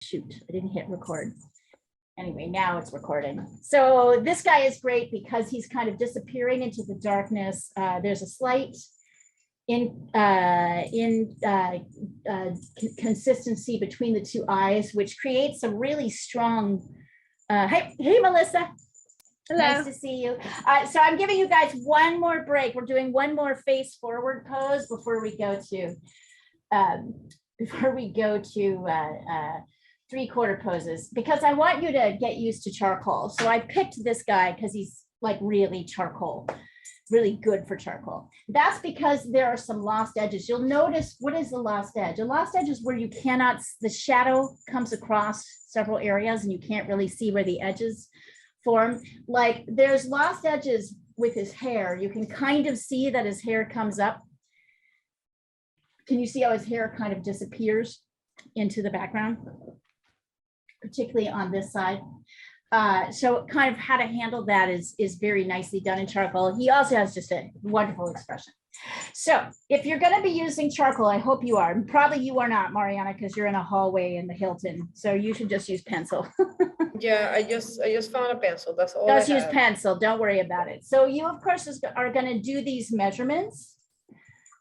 shoot, I didn't hit record. Anyway, now it's recording. So this guy is great because he's kind of disappearing into the darkness. There's a slight consistency between the two eyes, which creates a really strong, hey, Melissa. Hello. Nice to see you. So I'm giving you guys one more break. We're doing one more face forward pose before we go to three-quarter poses, because I want you to get used to charcoal. So I picked this guy because he's like really charcoal, really good for charcoal. That's because there are some lost edges. You'll notice, what is the lost edge? A lost edge is where you cannot, the shadow comes across several areas and you can't really see where the edges form. Like there's lost edges with his hair. You can kind of see that his hair comes up. Can you see how his hair kind of disappears into the background? Particularly on this side. So kind of how to handle that is very nicely done in charcoal. He also has just a wonderful expression. So if you're going to be using charcoal, I hope you are. Probably you are not, Mariana, because you're in a hallway in the Hilton. So you should just use pencil. Yeah, I just found a pencil. That's all. Just use pencil. Don't worry about it. So you, of course, are going to do these measurements.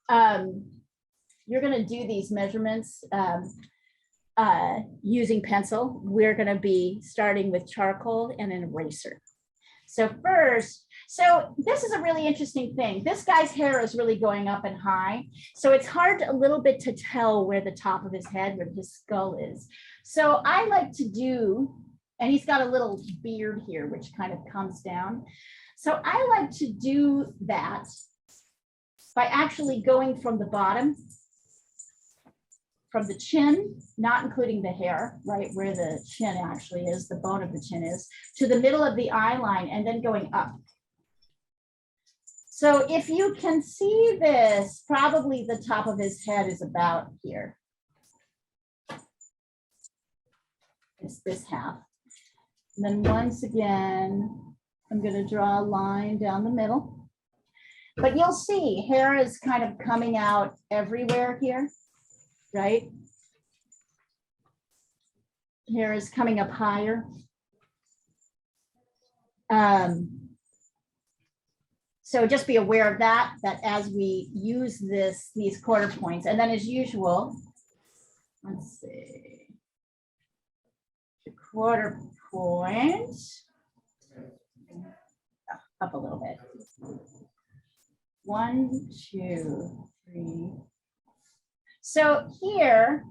You're going to do these measurements using pencil. We're going to be starting with charcoal and an eraser. So first, so this is a really interesting thing. This guy's hair is really going up and high. So it's hard a little bit to tell where the top of his head, where his skull is. So I like to do, and he's got a little beard here, which kind of comes down. So I like to do that by actually going from the bottom, from the chin, not including the hair, right where the chin actually is, the bone of the chin is, to the middle of the eye line and then going up. So if you can see this, probably the top of his head is about here. It's this half. And then once again, I'm going to draw a line down the middle. But you'll see hair is kind of coming out everywhere here. Right? Hair is coming up higher. So just be aware of that as we use these quarter points. And then as usual, let's see, the quarter point, up a little bit. 1, 2, 3. So here,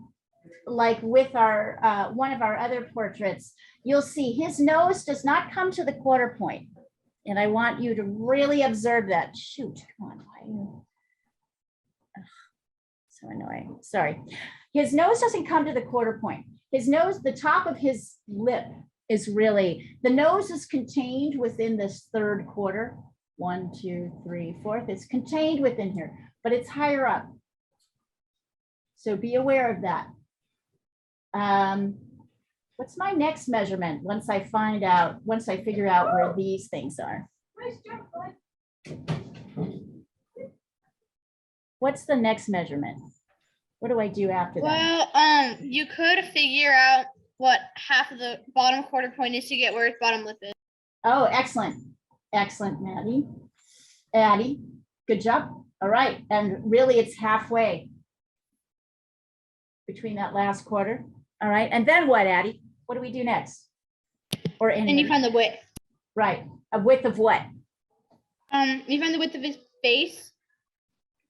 like with our one of our other portraits, you'll see his nose does not come to the quarter point. And I want you to really observe that. Shoot, come on, why are you? Ugh, so annoying, sorry. His nose doesn't come to the quarter point. His nose, the top of his lip is really, the nose is contained within this third quarter. 1, 2, 3, 4. It's contained within here, but it's higher up. So be aware of that. What's my next measurement once I figure out where these things are? What's the next measurement? What do I do after that? Well, you could figure out what half of the bottom quarter point is to get where its bottom lip is. Oh, excellent. Excellent, Maddie. Addie, good job. All right. And really it's halfway between that last quarter. All right. And then what, Addie? What do we do next? Or any? And you find the width. Right. A width of what? You find the width of his face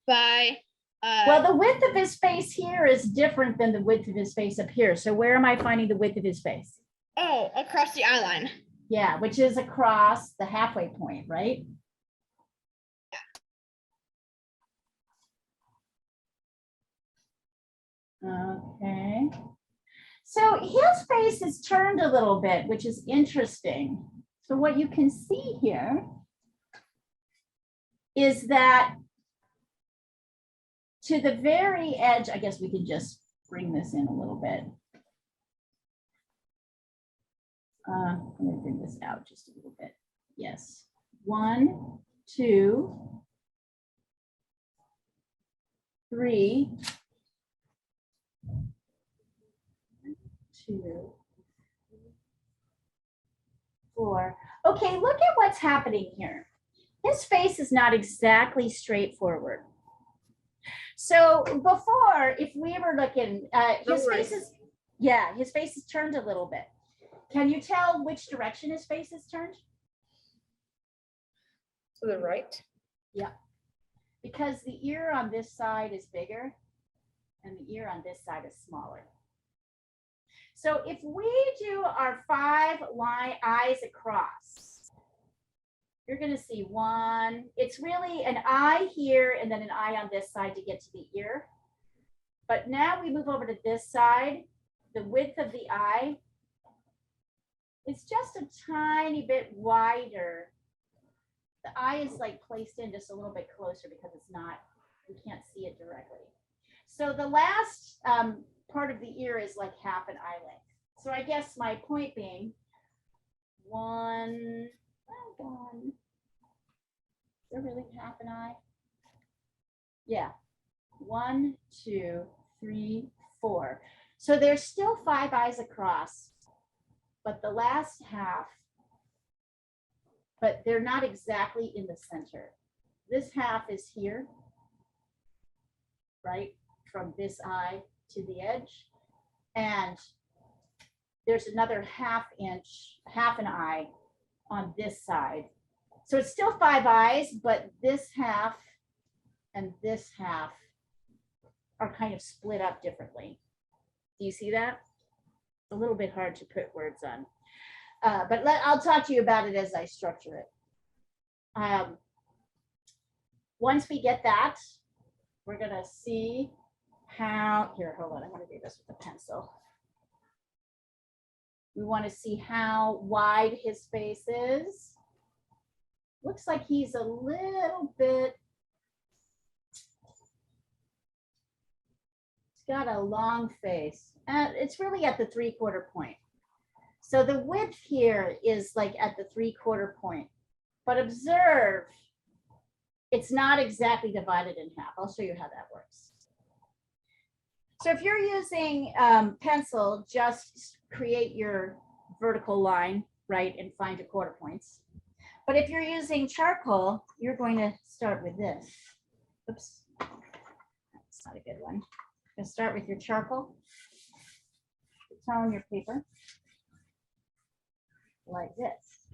by well, the width of his face here is different than the width of his face up here. So where am I finding the width of his face? Oh, across the eye line. Yeah, which is across the halfway point, right? Okay. So his face is turned a little bit, which is interesting. So what you can see here is that to the very edge, I guess we could just bring this in a little bit. Let me bring this out just a little bit. Yes. 1, 2, 3, 2, 4. Okay, look at what's happening here. His face is not exactly straightforward. So before, if we were looking, his face is, yeah, his face is turned a little bit. Can you tell which direction his face is turned? To the right. Yeah, because the ear on this side is bigger and the ear on this side is smaller. So if we do our 5 eyes across, you're going to see 1. It's really an eye here and then an eye on this side to get to the ear. But now we move over to this side. The width of the eye is just a tiny bit wider. The eye is like placed in just a little bit closer because it's not, we can't see it directly. So the last part of the ear is like half an eye length. So I guess my point being 1, is there really half an eye? Yeah, 1, 2, 3, 4. So there's still 5 eyes across, but the last half, but they're not exactly in the center. This half is here, right? From this eye to the edge. And there's another half an eye on this side. So it's still 5 eyes, but this half and this half are kind of split up differently. Do you see that? It's a little bit hard to put words on. But I'll talk to you about it as I structure it. Once we get that, we're gonna see how, here, hold on, I'm gonna do this with a pencil. We wanna see how wide his face is. Looks like he's a little bit, he's got a long face. It's really at the 3/4 point. So the width here is like at the 3/4 point, but observe, it's not exactly divided in half. I'll show you how that works. So if you're using pencil, just create your vertical line, right, and find your quarter points. But if you're using charcoal, you're going to start with this. Oops, that's not a good one. You'll start with your charcoal, tone your paper like this.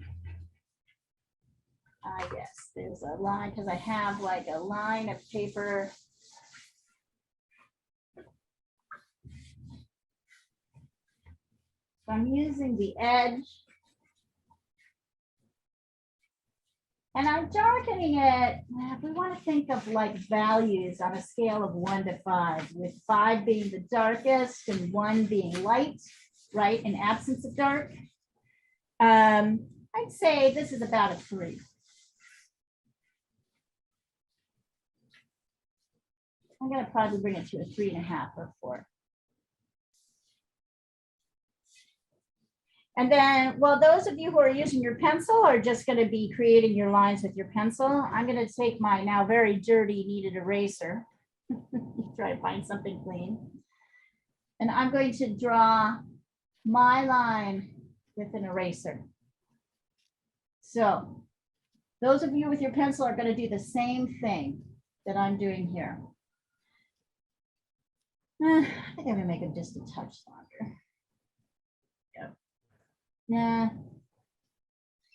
Yes, there's a line because I have like a line of paper. So I'm using the edge. And I'm darkening it. We want to think of like values on a scale of 1 to 5, with 5 being the darkest and 1 being light, right? In absence of dark. I'd say this is about a 3. I'm going to probably bring it to a 3.5 or 4. And then, well, those of you who are using your pencil are just going to be creating your lines with your pencil. I'm going to take my now very dirty kneaded eraser, try to find something clean. And I'm going to draw my line with an eraser. So those of you with your pencil are going to do the same thing that I'm doing here. I think I'm going to make it just a touch longer. Nah,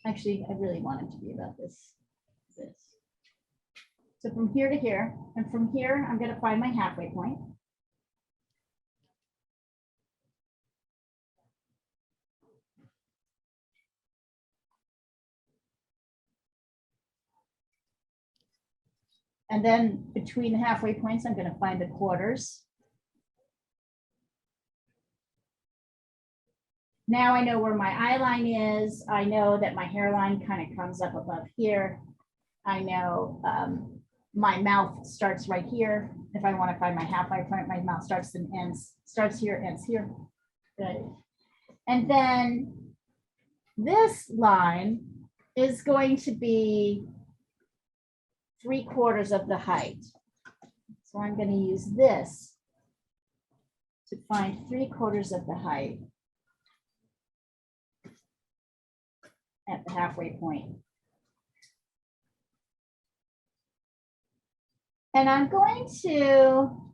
actually, I really want it to be about this. So from here to here, and from here, I'm going to find my halfway point. And then between the halfway points, I'm going to find the quarters. Now I know where my eye line is. I know that my hairline kind of comes up above here. I know my mouth starts right here. If I want to find my halfway point, my mouth starts and ends, starts here, ends here. Good. And then this line is going to be 3/4 of the height. So I'm going to use this to find 3/4 of the height. at the halfway point. And I'm going to,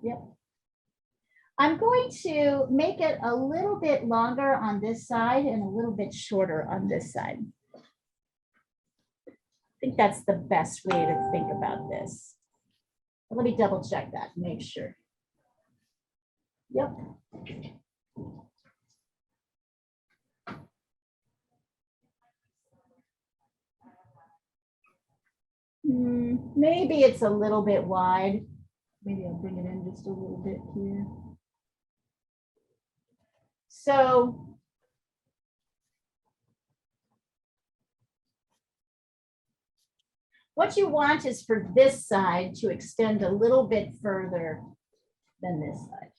yep. I'm going to make it a little bit longer on this side and a little bit shorter on this side. I think that's the best way to think about this. Let me double check that, make sure. Yep. Maybe it's a little bit wide. Maybe I'll bring it in just a little bit here. So what you want is for this side to extend a little bit further than this side.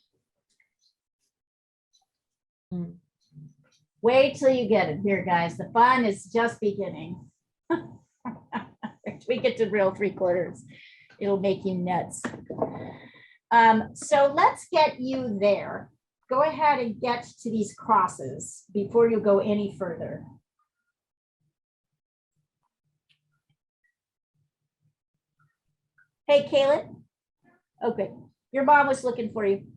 Wait till you get it here, guys. The fun is just beginning. If we get to real 3/4, it'll make you nuts. So let's get you there. Go ahead and get to these crosses before you go any further. Hey, Kaylin. Okay, your mom was looking for you.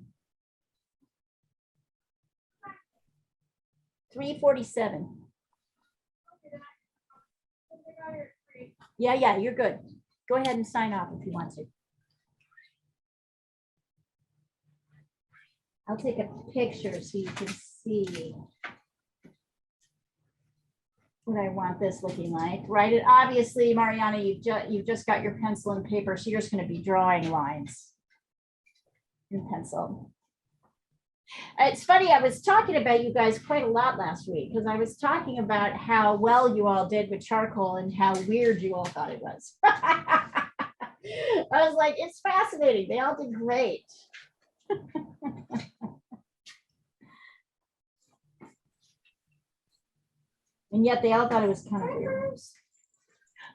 3:47. Yeah, you're good. Go ahead and sign off if you want to. I'll take a picture so you can see what I want this looking like, right? And obviously, Mariana, you've just got your pencil and paper, so you're just going to be drawing lines in pencil. It's funny, I was talking about you guys quite a lot last week because I was talking about how well you all did with charcoal and how weird you all thought it was. I was like, it's fascinating. They all did great. And yet they all thought it was kind of weird.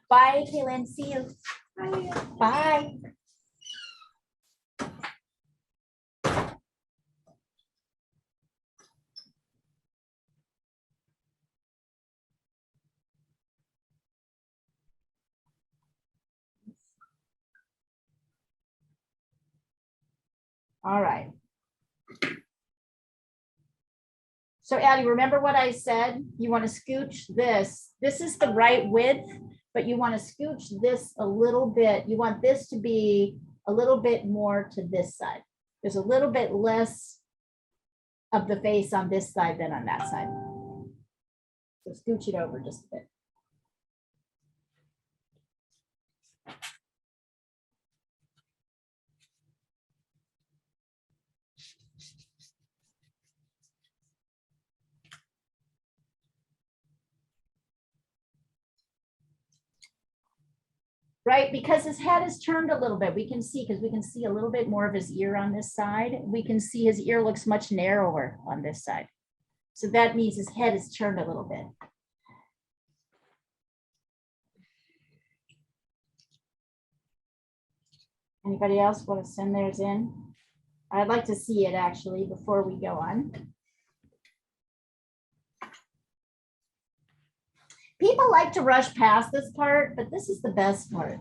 Bye, Kaylin. See you. Bye. Bye. All right. So Addie, remember what I said? You want to scooch this. This is the right width, but you want to scooch this a little bit. You want this to be a little bit more to this side. There's a little bit less of the face on this side than on that side. So scooch it over just a bit. Right, because his head is turned a little bit. We can see, because we can see a little bit more of his ear on this side. We can see his ear looks much narrower on this side. So that means his head is turned a little bit. Anybody else want to send theirs in? I'd like to see it actually before we go on. People like to rush past this part, but this is the best part.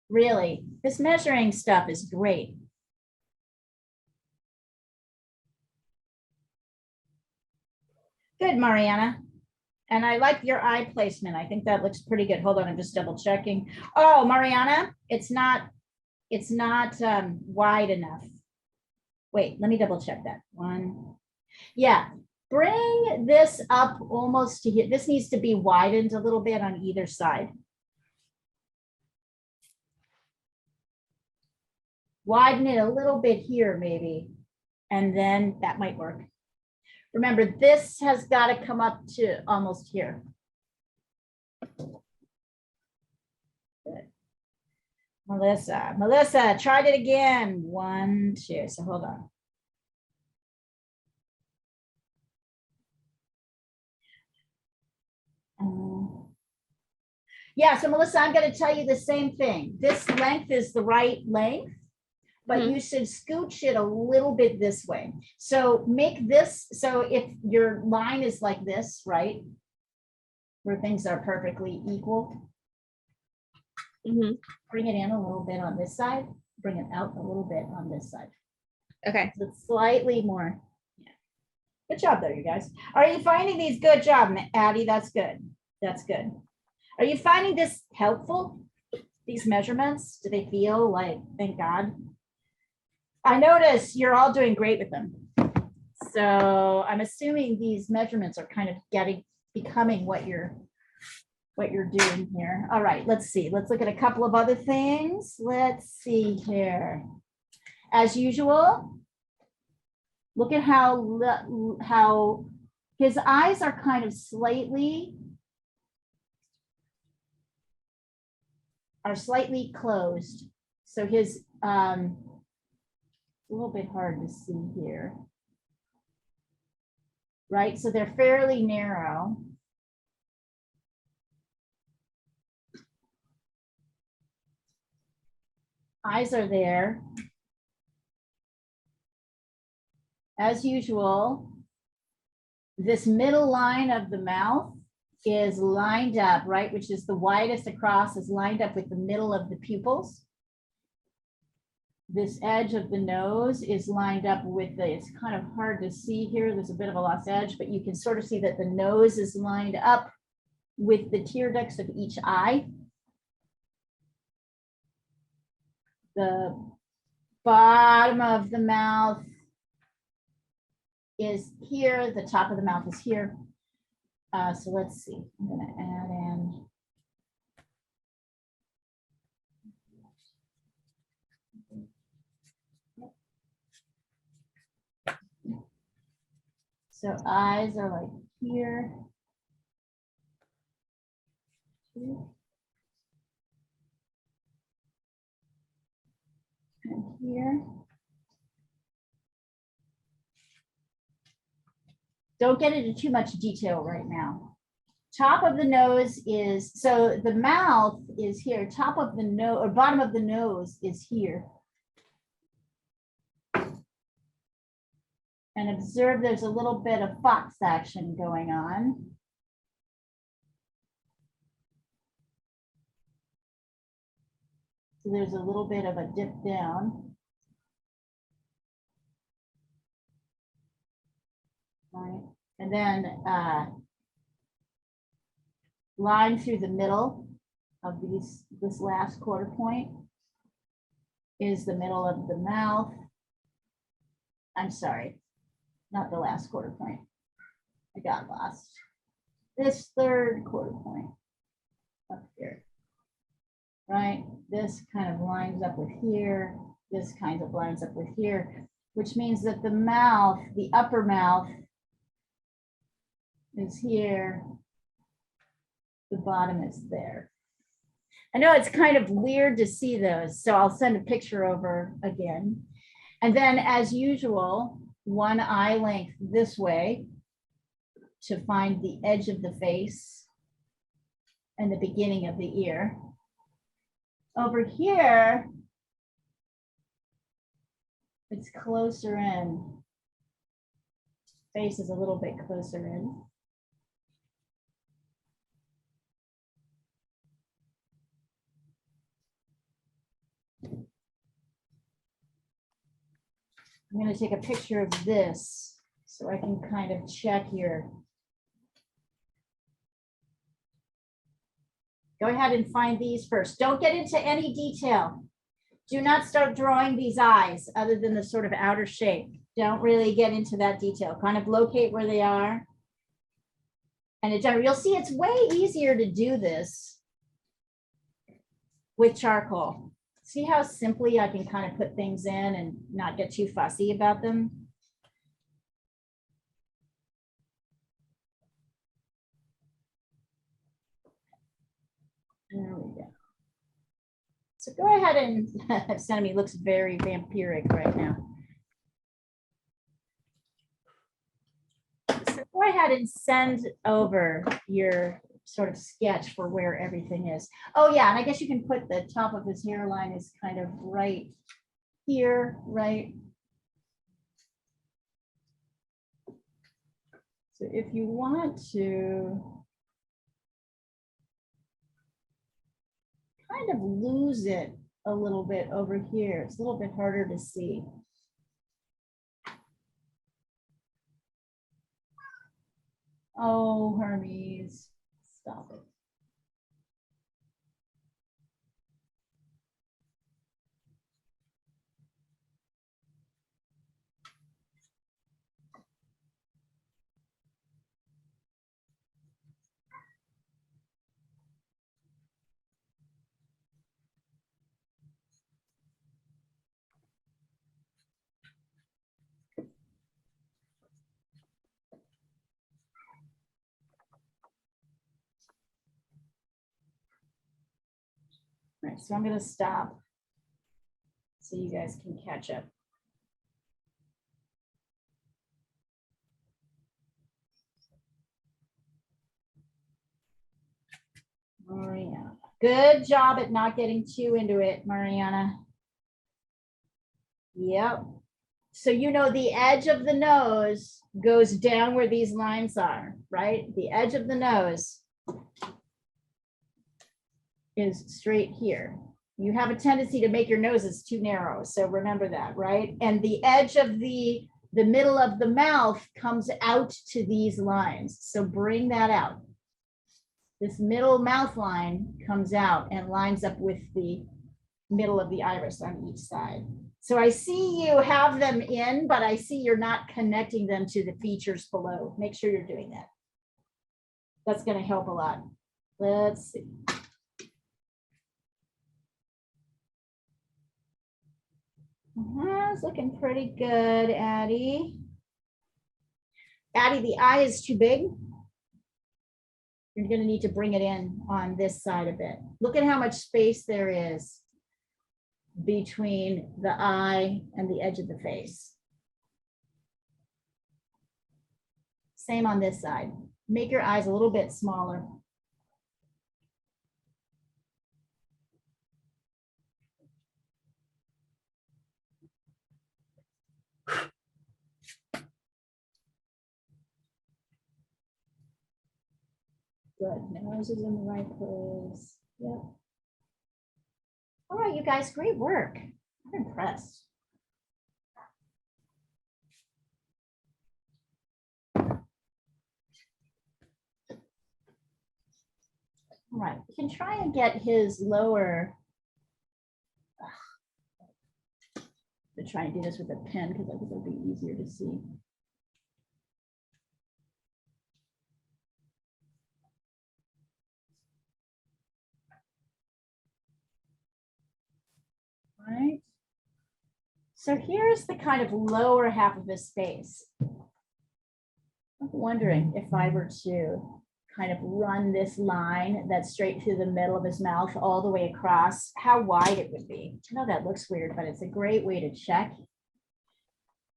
Really, this measuring stuff is great. Good, Mariana. And I like your eye placement. I think that looks pretty good. Hold on, I'm just double checking. Oh, Mariana, it's not wide enough. Wait, let me double check that. One. Yeah. Bring this up almost to here. This needs to be widened a little bit on either side. Widen it a little bit here, maybe, and then that might work. Remember, this has got to come up to almost here. Good. Melissa, tried it again. 1, 2. So hold on. Yeah, so Melissa, I'm going to tell you the same thing. This length is the right length, but Mhm. you should scooch it a little bit this way. So make this, so if your line is like this, right? Where things are perfectly equal, Mhm. bring it in a little bit on this side, bring it out a little bit on this side. Okay. So it's slightly more. Yeah. Good job there, you guys. Are you finding these? Good job, Addie. That's good. That's good. Are you finding this helpful? These measurements? Do they feel like, thank God? I notice you're all doing great with them. So I'm assuming these measurements are kind of becoming what you're doing here. All right, let's see. Let's look at a couple of other things. Let's see here. As usual, look at how his eyes are kind of slightly closed. So his a little bit hard to see here. Right? So they're fairly narrow. Eyes are there. As usual, this middle line of the mouth is lined up, right? Which is the widest across, is lined up with the middle of the pupils. This edge of the nose is lined up with the, it's kind of hard to see here. There's a bit of a lost edge, but you can sort of see that the nose is lined up with the tear ducts of each eye. The bottom of the mouth is here. The top of the mouth is here. So let's see. I'm going to add in. So eyes are like here. And here. Don't get into too much detail right now. Top of the nose is, so the mouth is here. Top of the nose or bottom of the nose is here. And observe there's a little bit of fox action going on. So there's a little bit of a dip down. Right. And then line through the middle of this last quarter point is the middle of the mouth. I'm sorry, not the last quarter point. I got lost. This third quarter point up here, right? This kind of lines up with here. This kind of lines up with here, which means that the mouth, the upper mouth is here. The bottom is there. I know it's kind of weird to see those, so I'll send a picture over again. And then as usual, one eye length this way to find the edge of the face and the beginning of the ear. Over here, it's closer in. Face is a little bit closer in. I'm going to take a picture of this so I can kind of check your. Go ahead and find these first. Don't get into any detail. Do not start drawing these eyes other than the sort of outer shape. Don't really get into that detail. Kind of locate where they are. And you'll see it's way easier to do this with charcoal. See how simply I can kind of put things in and not get too fussy about them? There we go. So go ahead and Senemi looks very vampiric right now. So go ahead and send over your sort of sketch for where everything is. Oh yeah, and I guess you can put the top of his hairline is kind of right here, right? So if you want to kind of lose it a little bit over here, it's a little bit harder to see. Oh, Hermes, stop it. All right, so I'm going to stop so you guys can catch up. Mariana, good job at not getting too into it, Mariana. Yep. So you know the edge of the nose goes down where these lines are, right? The edge of the nose is straight here. You have a tendency to make your noses too narrow, so remember that, right? And the edge of the middle of the mouth comes out to these lines, so bring that out. This middle mouth line comes out and lines up with the middle of the iris on each side. So I see you have them in, but I see you're not connecting them to the features below. Make sure you're doing that. That's going to help a lot. Let's see. It's looking pretty good, Addie. Addie, the eye is too big. You're going to need to bring it in on this side a bit. Look at how much space there is between the eye and the edge of the face. Same on this side. Make your eyes a little bit smaller. Good, nose is in the right place. Yep. All right, you guys, great work. I'm impressed. All right, we can try and get his lower. To try and do this with a pen because I think it'll be easier to see. Right. So here's the kind of lower half of his face. I'm wondering if I were to kind of run this line that's straight through the middle of his mouth all the way across, how wide it would be. I know that looks weird, but it's a great way to check.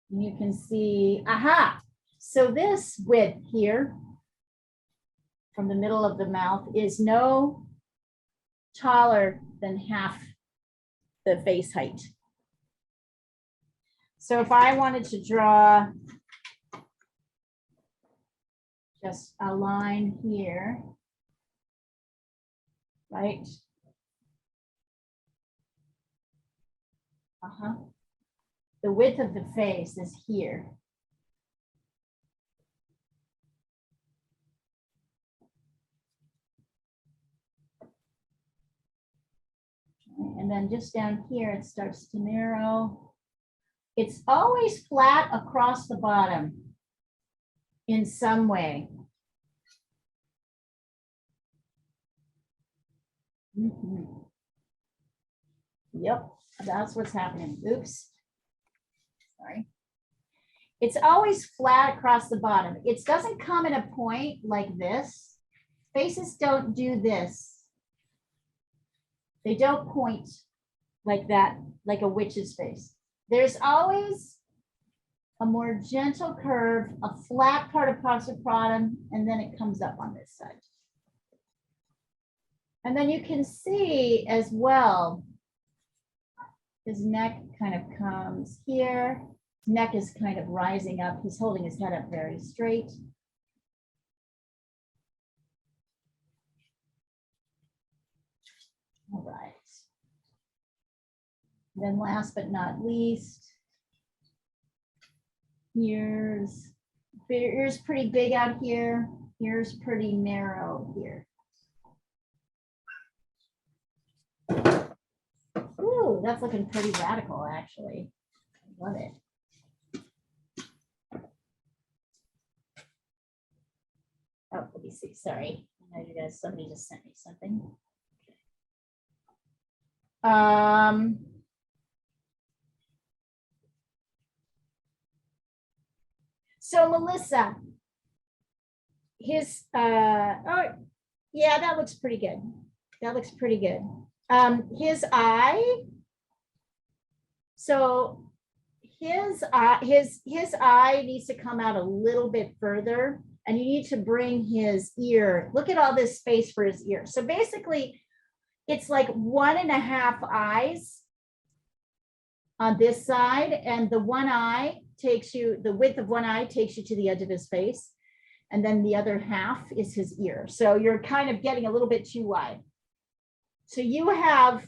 You can see, aha. So this width here from the middle of the mouth is no taller than half the face height. So if I wanted to draw just a line here, right? The width of the face is here. And then just down here, it starts to narrow. It's always flat across the bottom in some way. Yep, that's what's happening. Oops. Sorry. It's always flat across the bottom. It doesn't come in a point like this. Faces don't do this. They don't point like that, like a witch's face. There's always a more gentle curve, a flat part across the bottom, and then it comes up on this side. And then you can see as well, His neck kind of comes here. Neck is kind of rising up. He's holding his head up very straight. All right. Then last but not least, ears. Ears pretty big out here. Ears pretty narrow here. Ooh, that's looking pretty radical, actually. I love it. Oh, let me see. Sorry. I know you guys, somebody just sent me something. So Melissa, his oh yeah, that looks pretty good. That looks pretty good. His eye. So his eye needs to come out a little bit further, and you need to bring his ear. Look at all this space for his ear. So basically, it's like 1.5 eyes on this side, and the one eye takes you, the width of one eye takes you to the edge of his face, and then the other half is his ear. So you're kind of getting a little bit too wide. So you have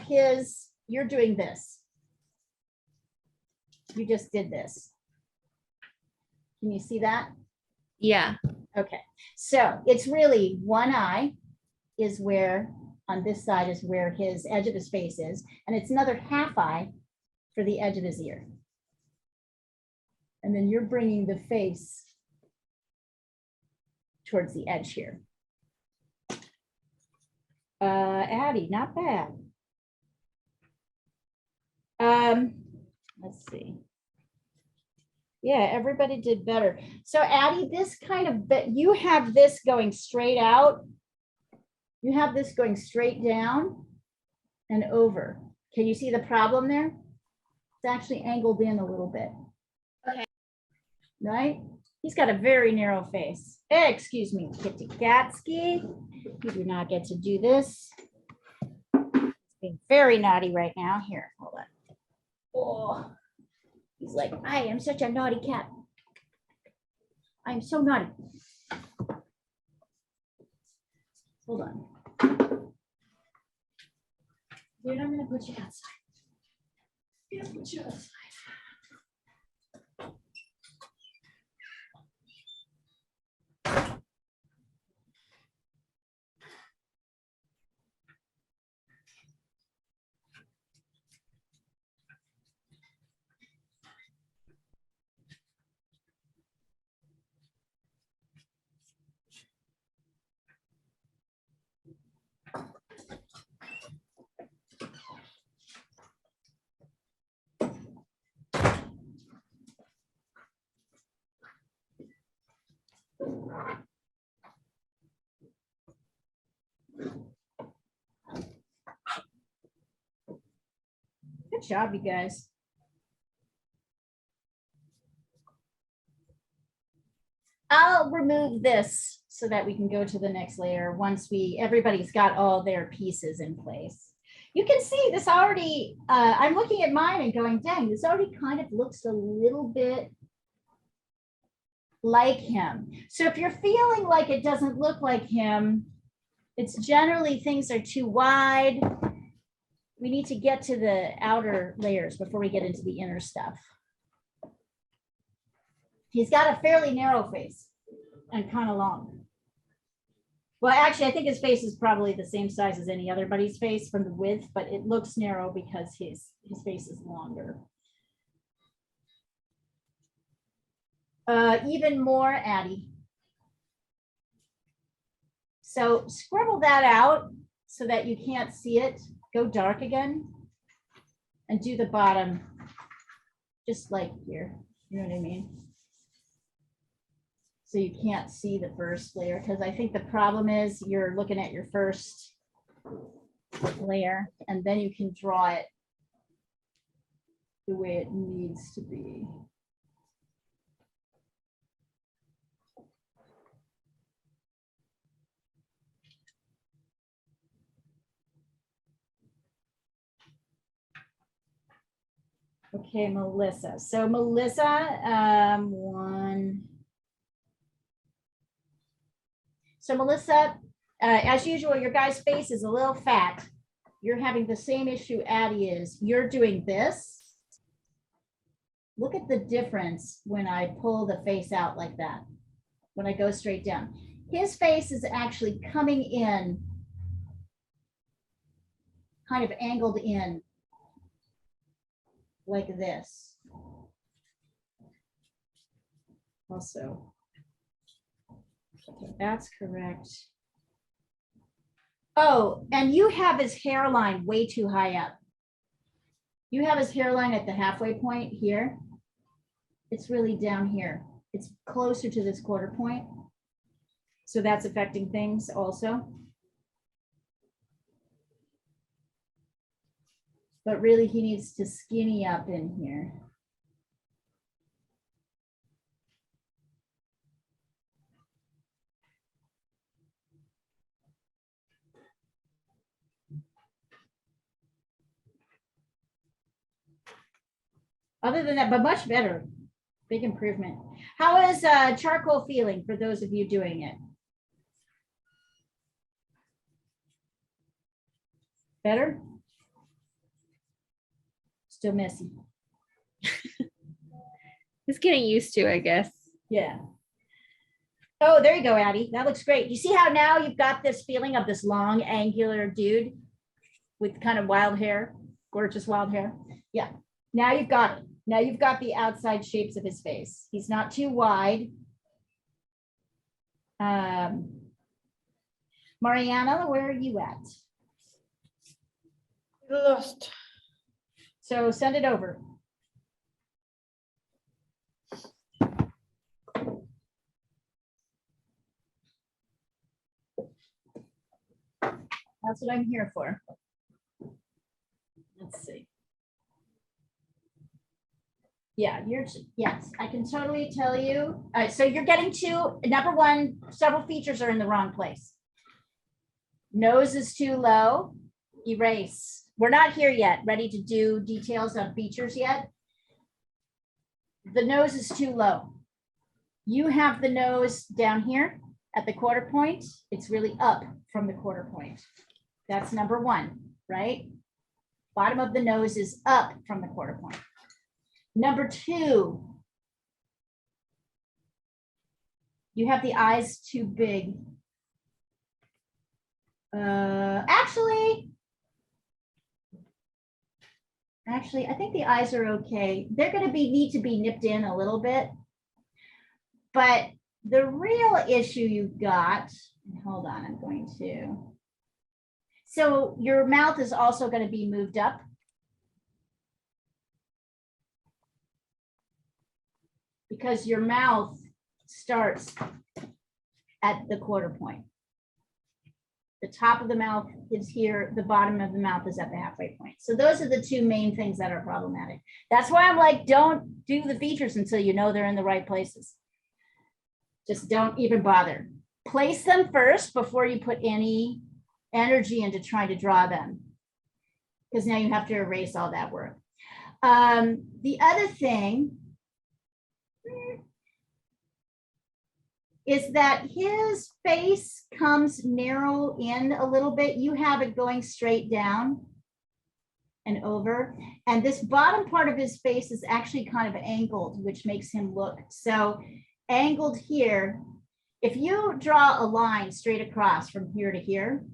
his, you're doing this. You just did this. Can you see that? Yeah. Okay, so it's really one eye is where, on this side is where his edge of his face is, and it's another half eye for the edge of his ear. And then you're bringing the face towards the edge here. Addie, not bad. Let's see. Yeah, everybody did better. So Addie, this kind of, but you have this going straight out. You have this going straight down and over. Can you see the problem there? It's actually angled in a little bit. Okay. Right? He's got a very narrow face. Excuse me, Kitty Gatsky. You do not get to do this. He's being very naughty right now. Here, hold on. Oh, he's like, I am such a naughty cat. I'm so naughty. Hold on. Dude, I'm gonna put you outside. I'm gonna put you outside. Good job, you guys. I'll remove this so that we can go to the next layer once everybody's got all their pieces in place. You can see this already, I'm looking at mine and going, dang, this already kind of looks a little bit like him. So if you're feeling like it doesn't look like him, it's generally things are too wide. We need to get to the outer layers before we get into the inner stuff. He's got a fairly narrow face and kind of long. Well, actually, I think his face is probably the same size as any other buddy's face from the width, but it looks narrow because his face is longer. Even more, Addie. So scribble that out so that you can't see it. Go dark again and do the bottom just like here. You know what I mean? So you can't see the first layer, because I think the problem is you're looking at your first layer and then you can draw it the way it needs to be. Okay, Melissa. So Melissa, one. So Melissa, as usual, your guy's face is a little fat. You're having the same issue Addie is. You're doing this. Look at the difference when I pull the face out like that, when I go straight down. His face is actually coming in, kind of angled in like this. Also, okay, that's correct. Oh, and you have his hairline way too high up. You have his hairline at the halfway point here. It's really down here. It's closer to this quarter point. So that's affecting things also. But really he needs to skinny up in here. Other than that, but much better. Big improvement. How is charcoal feeling for those of you doing it? Better? Still messy. It's getting used to, I guess. Yeah. Oh, there you go, Addie. That looks great. You see how now you've got this feeling of this long, angular dude with kind of wild hair, gorgeous wild hair. Yeah. Now you've got it. Now you've got the outside shapes of his face. He's not too wide. Mariana, where are you at? Lost. So send it over. That's what I'm here for. Let's see. Yeah, yes, I can totally tell you. So you're getting to number one, several features are in the wrong place. Nose is too low, erase. We're not here yet, ready to do details on features yet. The nose is too low. You have the nose down here at the quarter point. It's really up from the quarter point. That's number one, right? Bottom of the nose is up from the quarter point. Number two, you have the eyes too big. Actually, I think the eyes are okay. They're going to need to be nipped in a little bit. But the real issue you've got, hold on, I'm going to. So your mouth is also going to be moved up. Because your mouth starts at the quarter point. The top of the mouth is here, the bottom of the mouth is at the halfway point. So those are the two main things that are problematic. That's why I'm like, don't do the features until you know they're in the right places. Just don't even bother. Place them first before you put any energy into trying to draw them. Because now you have to erase all that work. The other thing is that his face comes narrow in a little bit. You have it going straight down and over. And this bottom part of his face is actually kind of angled, which makes him look so angled here. If you draw a line straight across from here to here,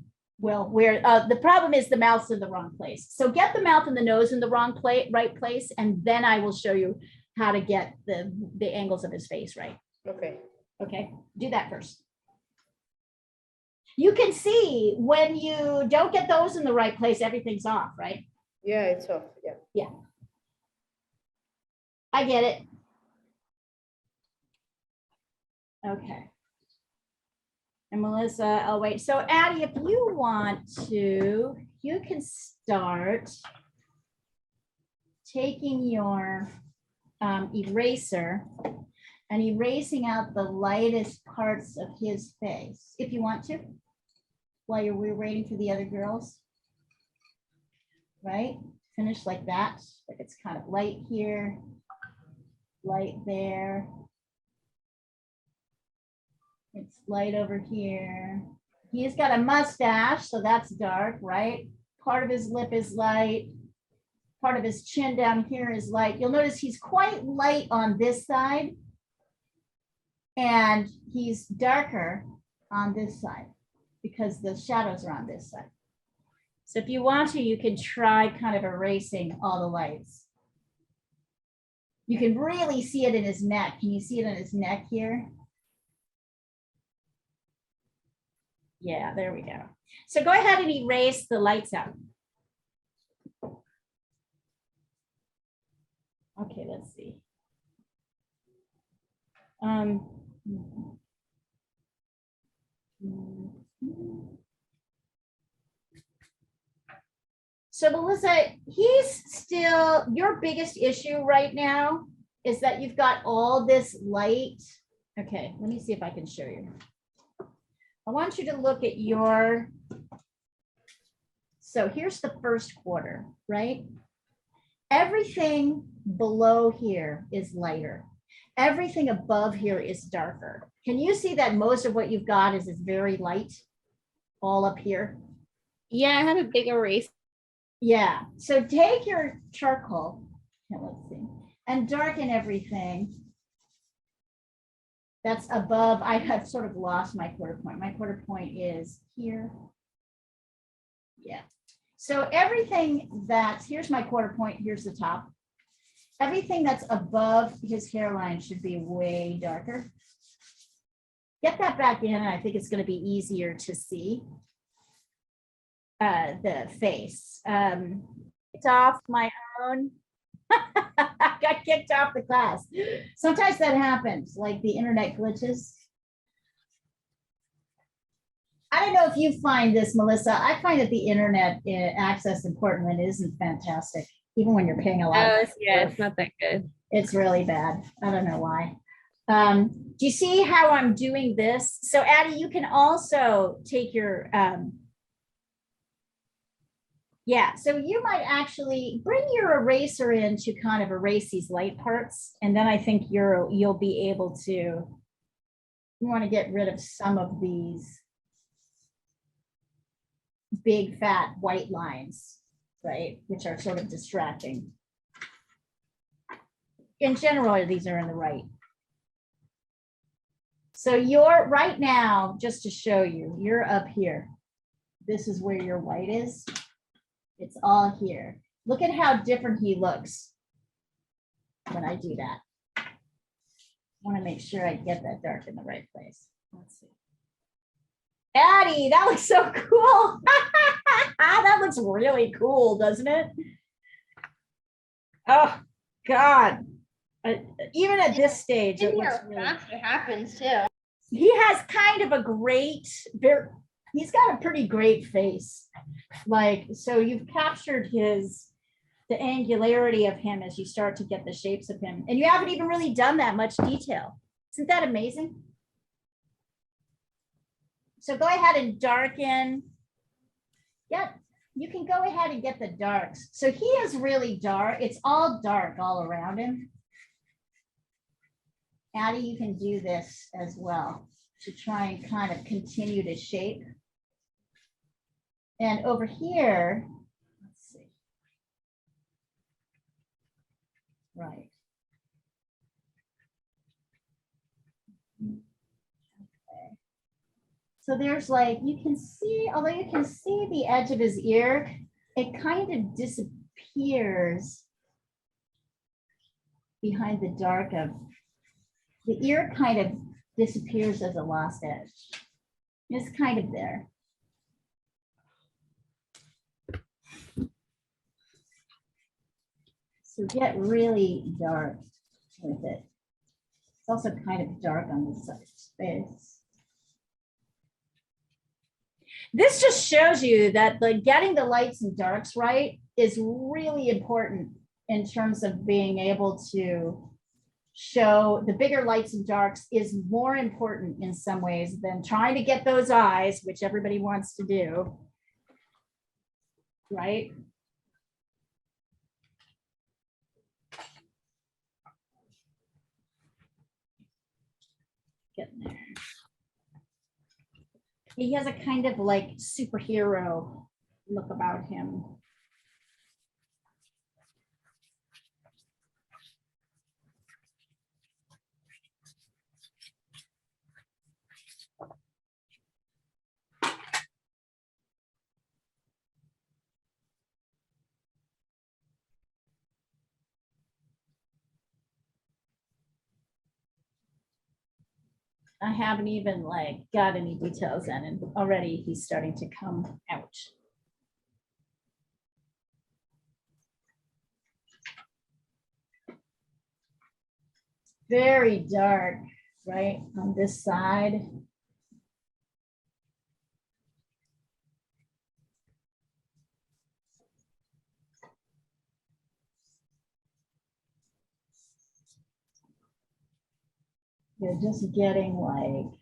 well, where the problem is the mouth's in the wrong place. So get the mouth and the nose in the right place, and then I will show you how to get the angles of his face right. Okay. Okay, do that first. You can see when you don't get those in the right place, everything's off, right? Yeah, it's off. Yeah. Yeah. I get it. Okay. And Melissa, I'll wait. So Addie, if you want to, you can start taking your eraser and erasing out the lightest parts of his face, if you want to, while we're waiting for the other girls. Right? Finish like that, like a It's kind of light here, light there. It's light over here. He's got a mustache, so that's dark, right? Part of his lip is light. Part of his chin down here is light. You'll notice he's quite light on this side. And he's darker on this side because the shadows are on this side. So if you want to, you can try kind of erasing all the lights. You can really see it in his neck. Can you see it in his neck here? Yeah, there we go. So go ahead and erase the lights out. Okay, let's see. So Melissa, he's still, your biggest issue right now is that you've got all this light. Okay, let me see if I can show you. I want you to look at your, so here's the first quarter, right? Everything below here is lighter. Everything above here is darker. Can you see that most of what you've got is very light all up here? Yeah, I have a big erase. Yeah, so take your charcoal, okay, let's see, and darken everything that's above. I have sort of lost my quarter point. My quarter point is here. Yeah. So everything that's, here's my quarter point, here's the top. Everything that's above his hairline should be way darker. Get that back in, and I think it's going to be easier to see the face. It's off my own. I got kicked off the class. Sometimes that happens, like the internet glitches. I don't know if you find this, Melissa. I find that the internet access in Portland isn't fantastic, even when you're paying a lot. Yeah, it's not that good. It's really bad. I don't know why. Do you see how I'm doing this? So Addie, you can also take your, yeah, so you might actually bring your eraser in to kind of erase these light parts. And then I think you'll be able to, you want to get rid of some of these big fat white lines, right? Which are sort of distracting. In general, these are in the right. So you're right now, just to show you, you're up here. This is where your white is. It's all here. Look at how different he looks when I do that. I want to make sure I get that dark in the right place. Let's see. Addie, that looks so cool. That looks really cool, doesn't it? Oh, God. Even at this stage, it looks really... It happens too. He has kind of a great, he's got a pretty great face. Like, so you've captured the angularity of him as you start to get the shapes of him. And you haven't even really done that much detail. Isn't that amazing? So go ahead and darken. Yep, you can go ahead and get the darks. So he is really dark. It's all dark all around him. Addie, you can do this as well to try and kind of continue to shape. And over here, let's see. Right. Okay. So there's like, you can see, although you can see the edge of his ear, it kind of disappears behind the dark of, the ear kind of disappears as a lost edge. It's kind of there. So get really dark with it. It's also kind of dark on this side of space. This just shows you that getting the lights and darks right is really important in terms of being able to show the bigger lights and darks is more important in some ways than trying to get those eyes, which everybody wants to do, right? Getting there. He has a kind of like superhero look about him. I haven't even like got any details in, and already he's starting to come out. Very dark, right, on this side. You're just getting like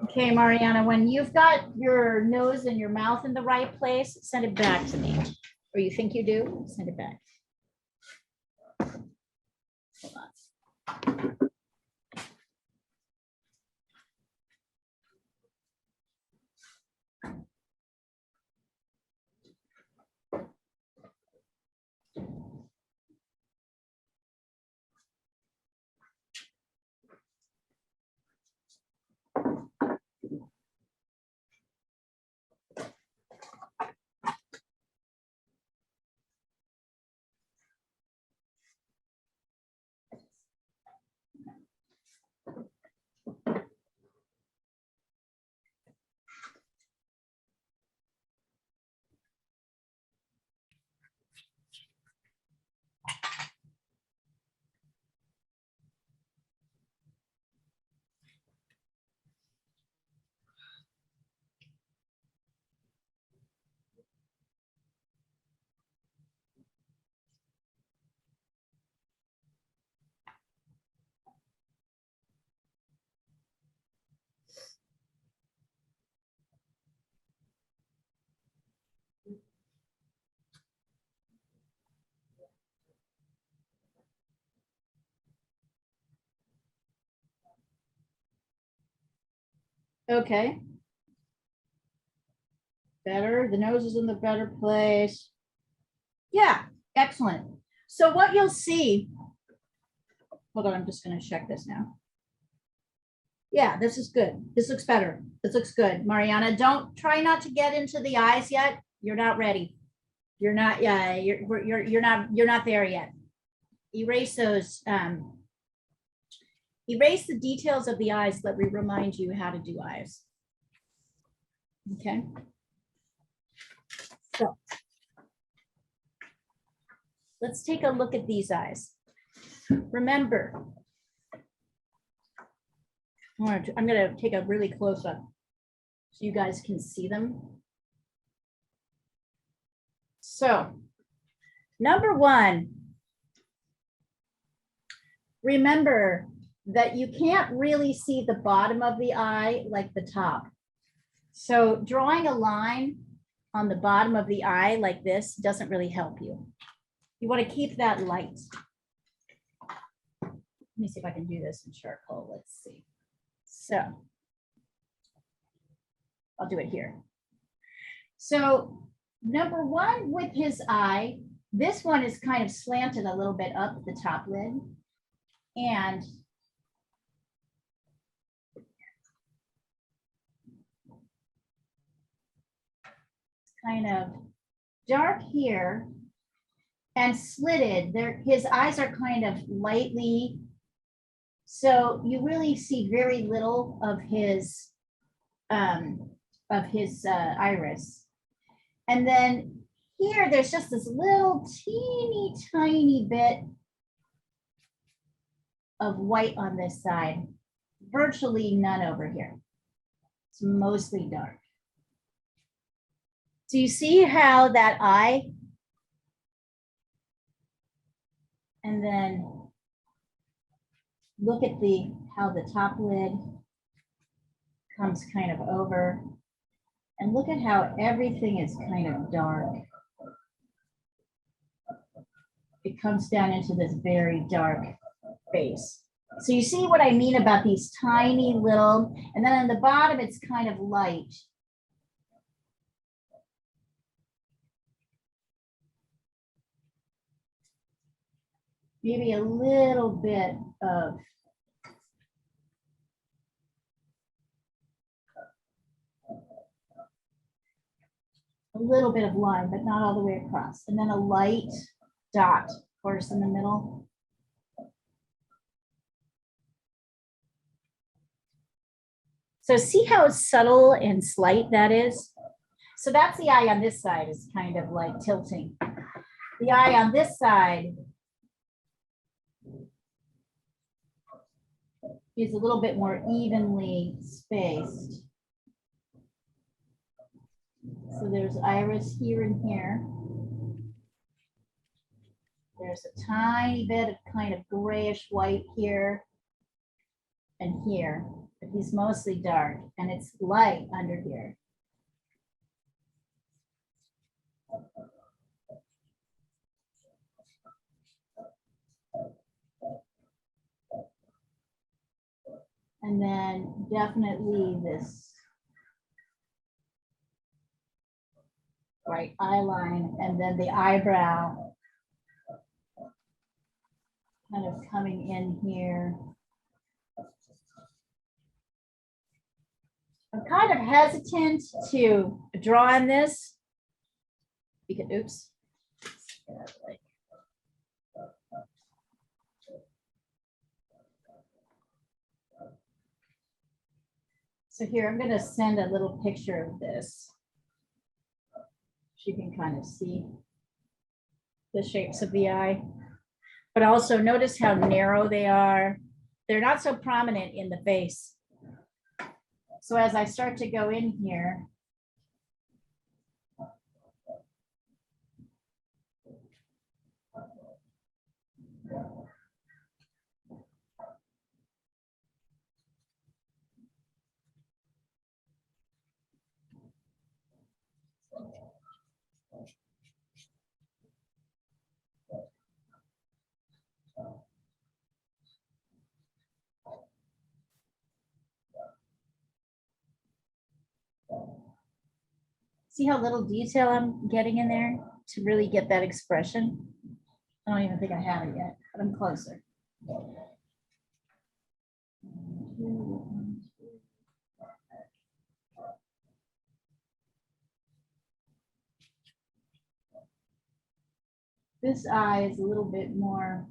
okay, Mariana, when you've got your nose and your mouth in the right place, send it back to me. Or you think you do, send it back. Hold on. Okay. Better, the nose is in the better place. Yeah, excellent. So what you'll see, hold on, I'm just gonna check this now. Yeah, this is good. This looks better. This looks good. Mariana, don't try not to get into the eyes yet. You're not ready. You're not, yeah, you're not there yet. Erase those, erase the details of the eyes. Let me remind you how to do eyes. Okay. So let's take a look at these eyes. Remember, I'm going to take a really close up so you guys can see them. So, number one, remember that you can't really see the bottom of the eye like the top. So drawing a line on the bottom of the eye like this doesn't really help you. You want to keep that light. Let me see if I can do this in charcoal. Let's see. So I'll do it here. So number one with his eye, this one is kind of slanted a little bit up the top lid. And kind of dark here and slitted. There, his eyes are kind of lightly. So you really see very little of his iris. And then here, there's just this little teeny tiny bit of white on this side, virtually none over here. It's mostly dark. So you see how that eye, and then look at how the top lid comes kind of over, and look at how everything is kind of dark. It comes down into this very dark face. So you see what I mean about these tiny little, and then on the bottom, it's kind of light. Maybe a little bit of line, but not all the way across. And then a light dot, of course, in the middle. So see how subtle and slight that is? So that's the eye on this side is kind of like tilting. The eye on this side is a little bit more evenly spaced. So there's iris here and here. There's a tiny bit of kind of grayish white here and here, but he's mostly dark, and it's light under here. And then definitely this right eye line, and then the eyebrow kind of coming in here. I'm kind of hesitant to draw on this because, oops. So here, I'm going to send a little picture of this. So you can kind of see the shapes of the eye. But also notice how narrow they are. They're not so prominent in the face. So as I start to go in here, see how little detail I'm getting in there to really get that expression? I don't even think I have it yet, but I'm closer. This eye is a little bit more.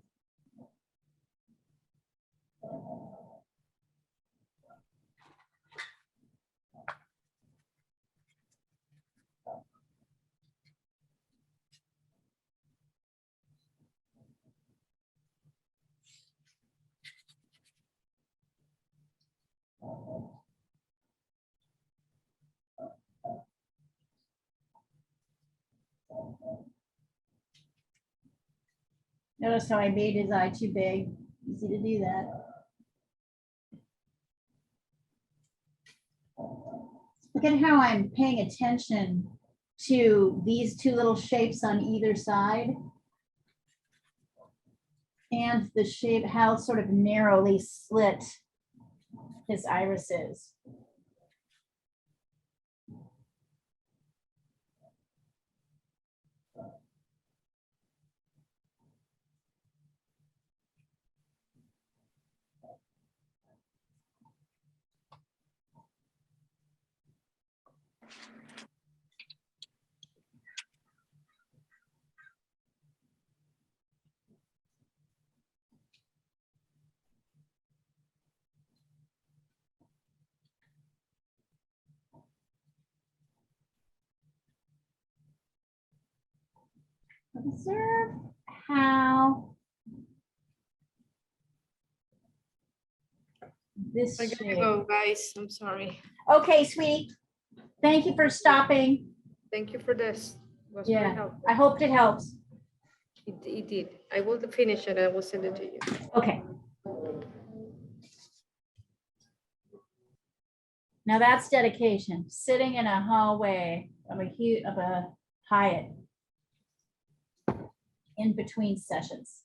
Notice how I made his eye too big. Easy to do that. Look at how I'm paying attention to these two little shapes on either side. And the shape, how sort of narrowly slit his iris is. Observe how this I gotta shape. go, guys. I'm sorry. Okay, sweetie. Thank you for stopping. Thank you for this. It was very Yeah, helpful. I hope it helps. It did. I will finish it. I will send it to you. Okay. Now that's dedication, sitting in a hallway of a Hyatt in between sessions.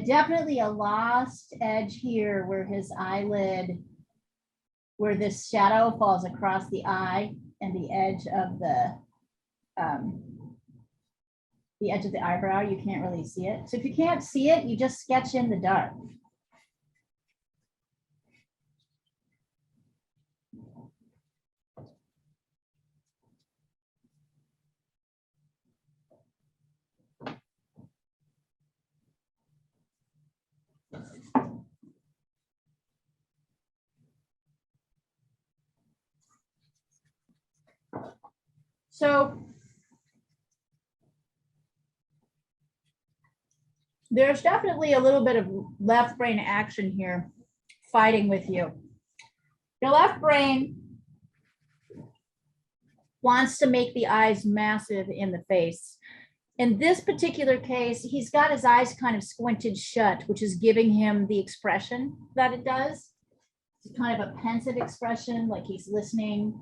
Definitely a lost edge here where his eyelid, where this shadow falls across the eye and the edge of the eyebrow. You can't really see it. So if you can't see it, you just sketch in the dark. So there's definitely a little bit of left brain action here fighting with you. Your left brain wants to make the eyes massive in the face. In this particular case, he's got his eyes kind of squinted shut, which is giving him the expression that it does. It's kind of a pensive expression, like he's listening.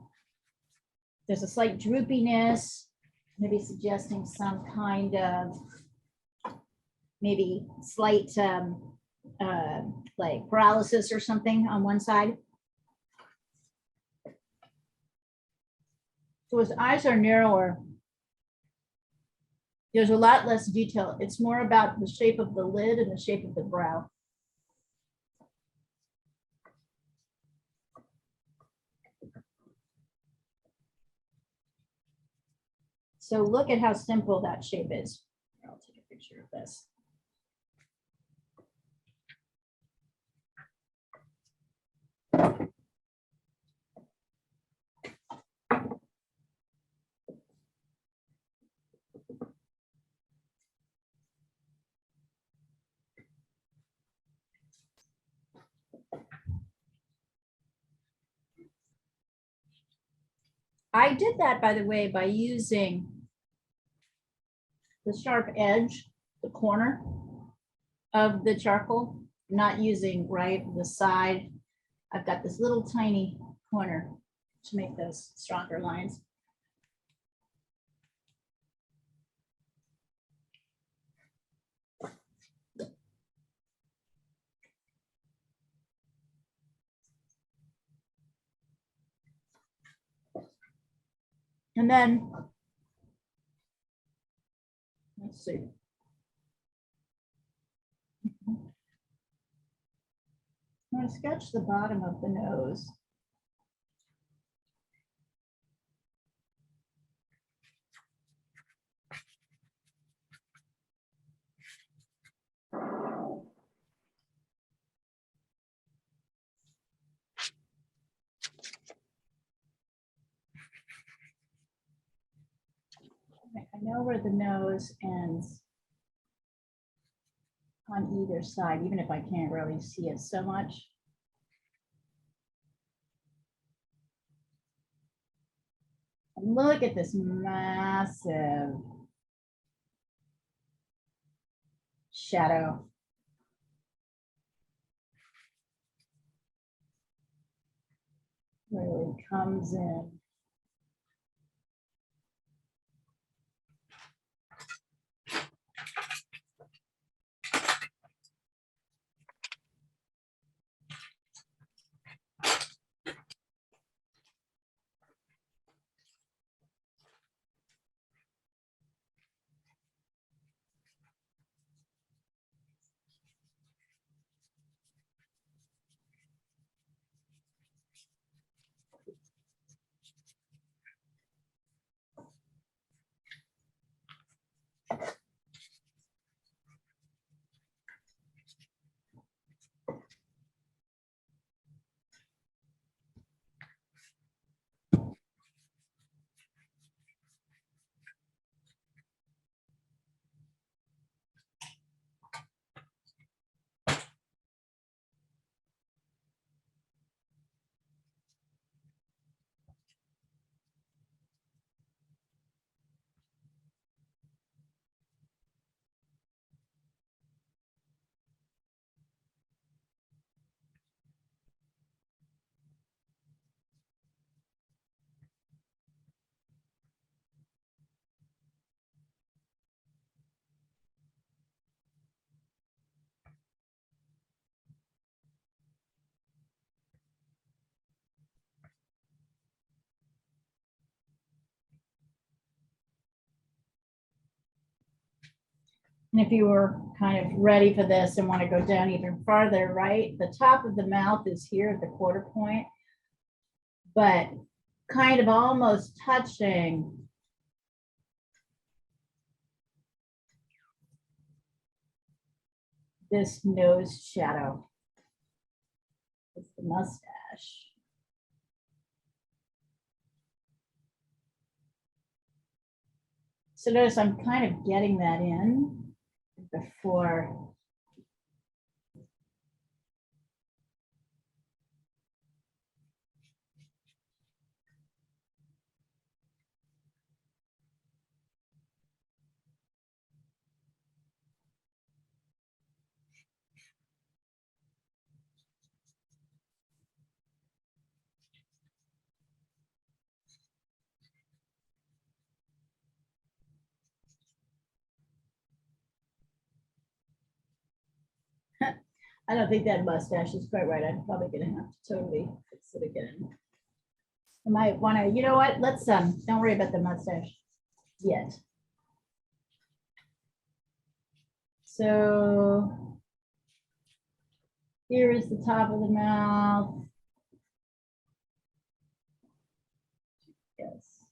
There's a slight droopiness, maybe suggesting some kind of maybe slight like paralysis or something on one side. So his eyes are narrower. There's a lot less detail. It's more about the shape of the lid and the shape of the brow. So look at how simple that shape is. I'll take a picture of this. I did that, by the way, by using the sharp edge, the corner of the charcoal, not using right the side. I've got this little tiny corner to make those stronger lines. And then, let's see. I'm going to sketch the bottom of the nose. I know where the nose ends on either side, even if I can't really see it so much. And look at this massive shadow. Really comes in. And if you were kind of ready for this and want to go down even farther, right, the top of the mouth is here at the quarter point, but kind of almost touching this nose shadow. It's the mustache. So notice I'm kind of getting that in before. I don't think that mustache is quite right. I'm probably gonna have to totally fix it again. I might wanna, you know what, let's, don't worry about the mustache yet. So here is the top of the mouth. Yes.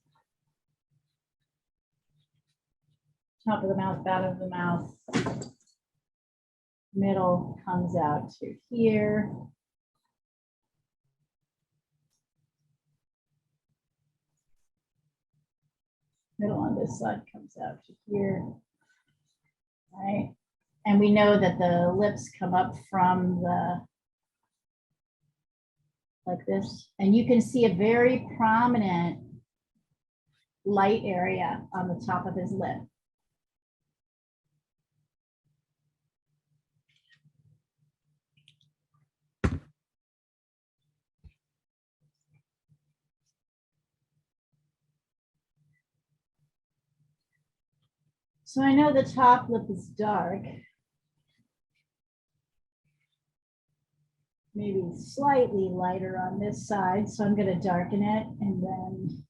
Top of the mouth, bottom of the mouth. Middle comes out to here. Middle on this side comes out to here. Right? And we know that the lips come up from the, like this, and you can see a very prominent light area on the top of his lip. So I know the top lip is dark. Maybe slightly lighter on this side, so I'm going to darken it, and then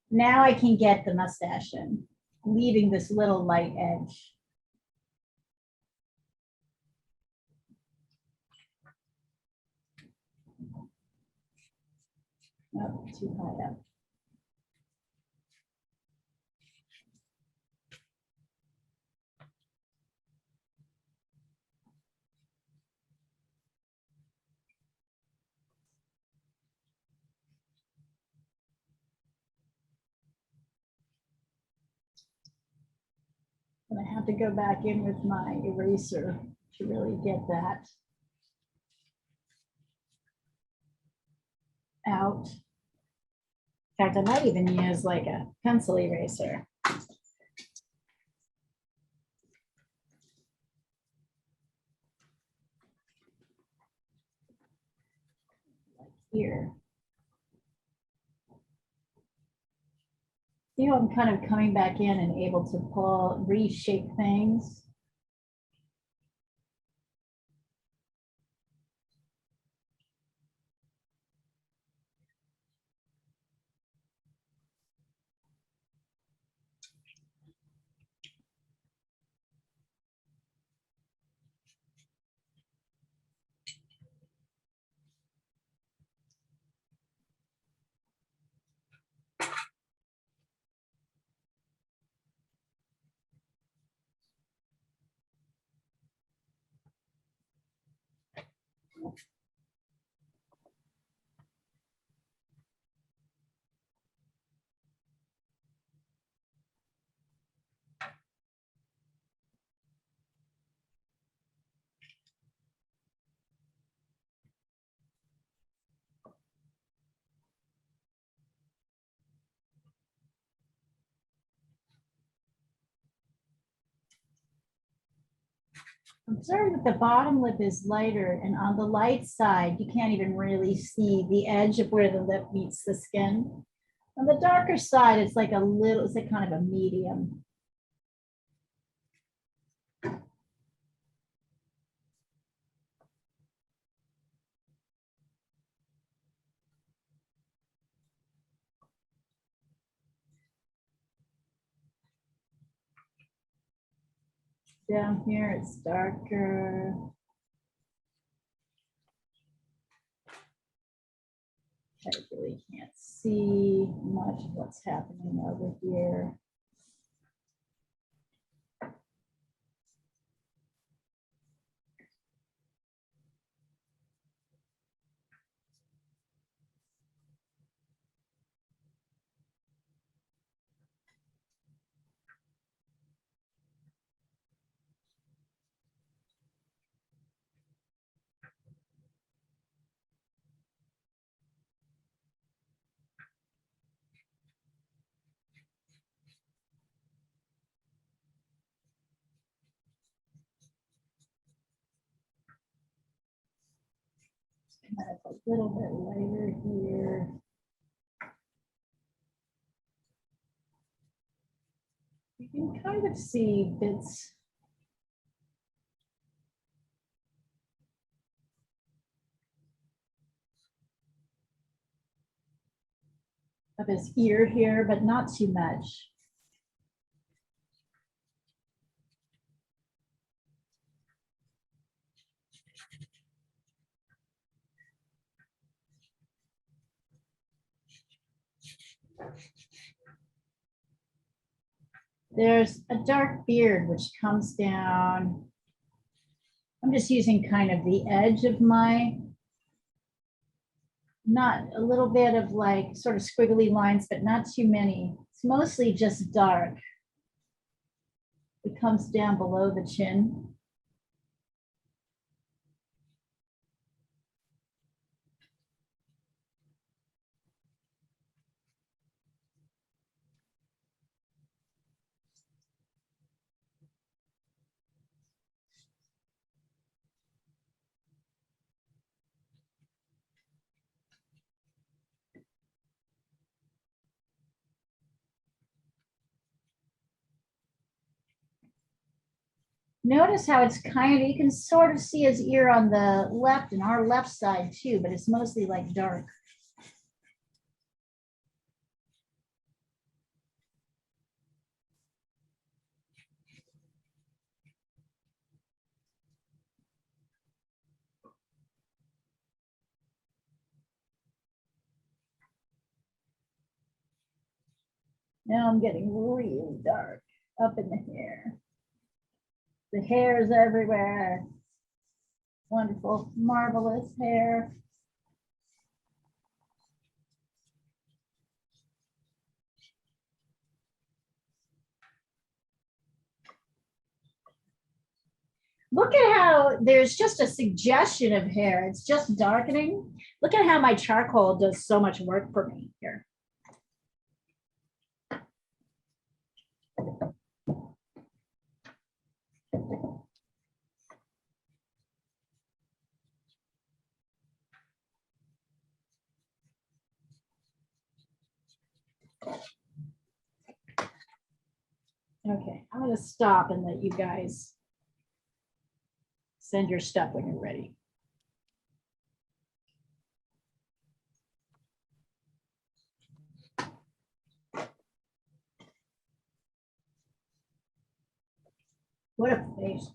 now I can get the mustache in, leaving this little light edge. Oh, too high up. And I have to go back in with my eraser to really get that out. In fact, I might even use like a pencil eraser. Like here. See how I'm kind of coming back in and able to pull, reshape things. Observe that the bottom lip is lighter, and on the light side, you can't even really see the edge of where the lip meets the skin. On the darker side, it's like a little, it's like kind of a medium. Down here, it's darker. I really can't see much of what's happening over here. Kind of a little bit lighter here. You can kind of see bits. Of his ear here, but not too much. There's a dark beard which comes down. I'm just using kind of the edge of my, not a little bit of like sort of squiggly lines, but not too many. It's mostly just dark. It comes down below the chin. Notice how it's kind of, you can sort of see his ear on the left and our left side too, but it's mostly like dark. Now I'm getting really dark up in the hair. The hair is everywhere. Wonderful, marvelous hair. Look at how there's just a suggestion of hair. It's just darkening. Look at how my charcoal does so much work for me here. Okay, I'm gonna stop and let you guys send your stuff when you're ready. What a face.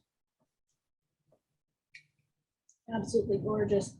Absolutely gorgeous.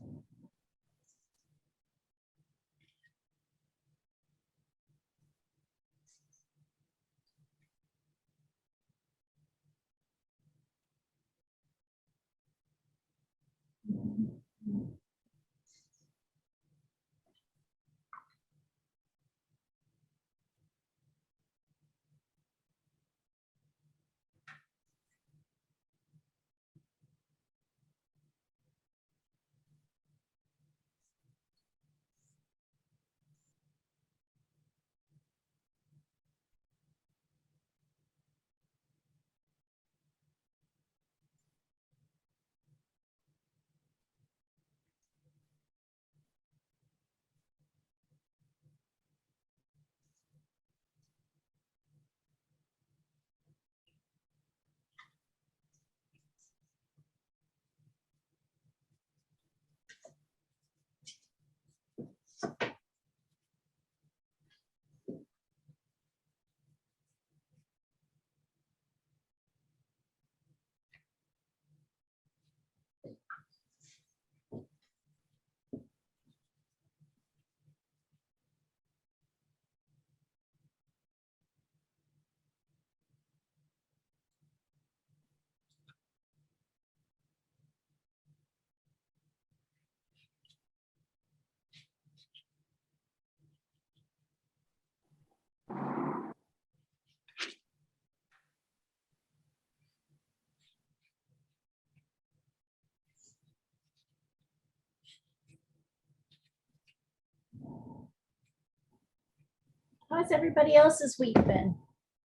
How's everybody else's week been?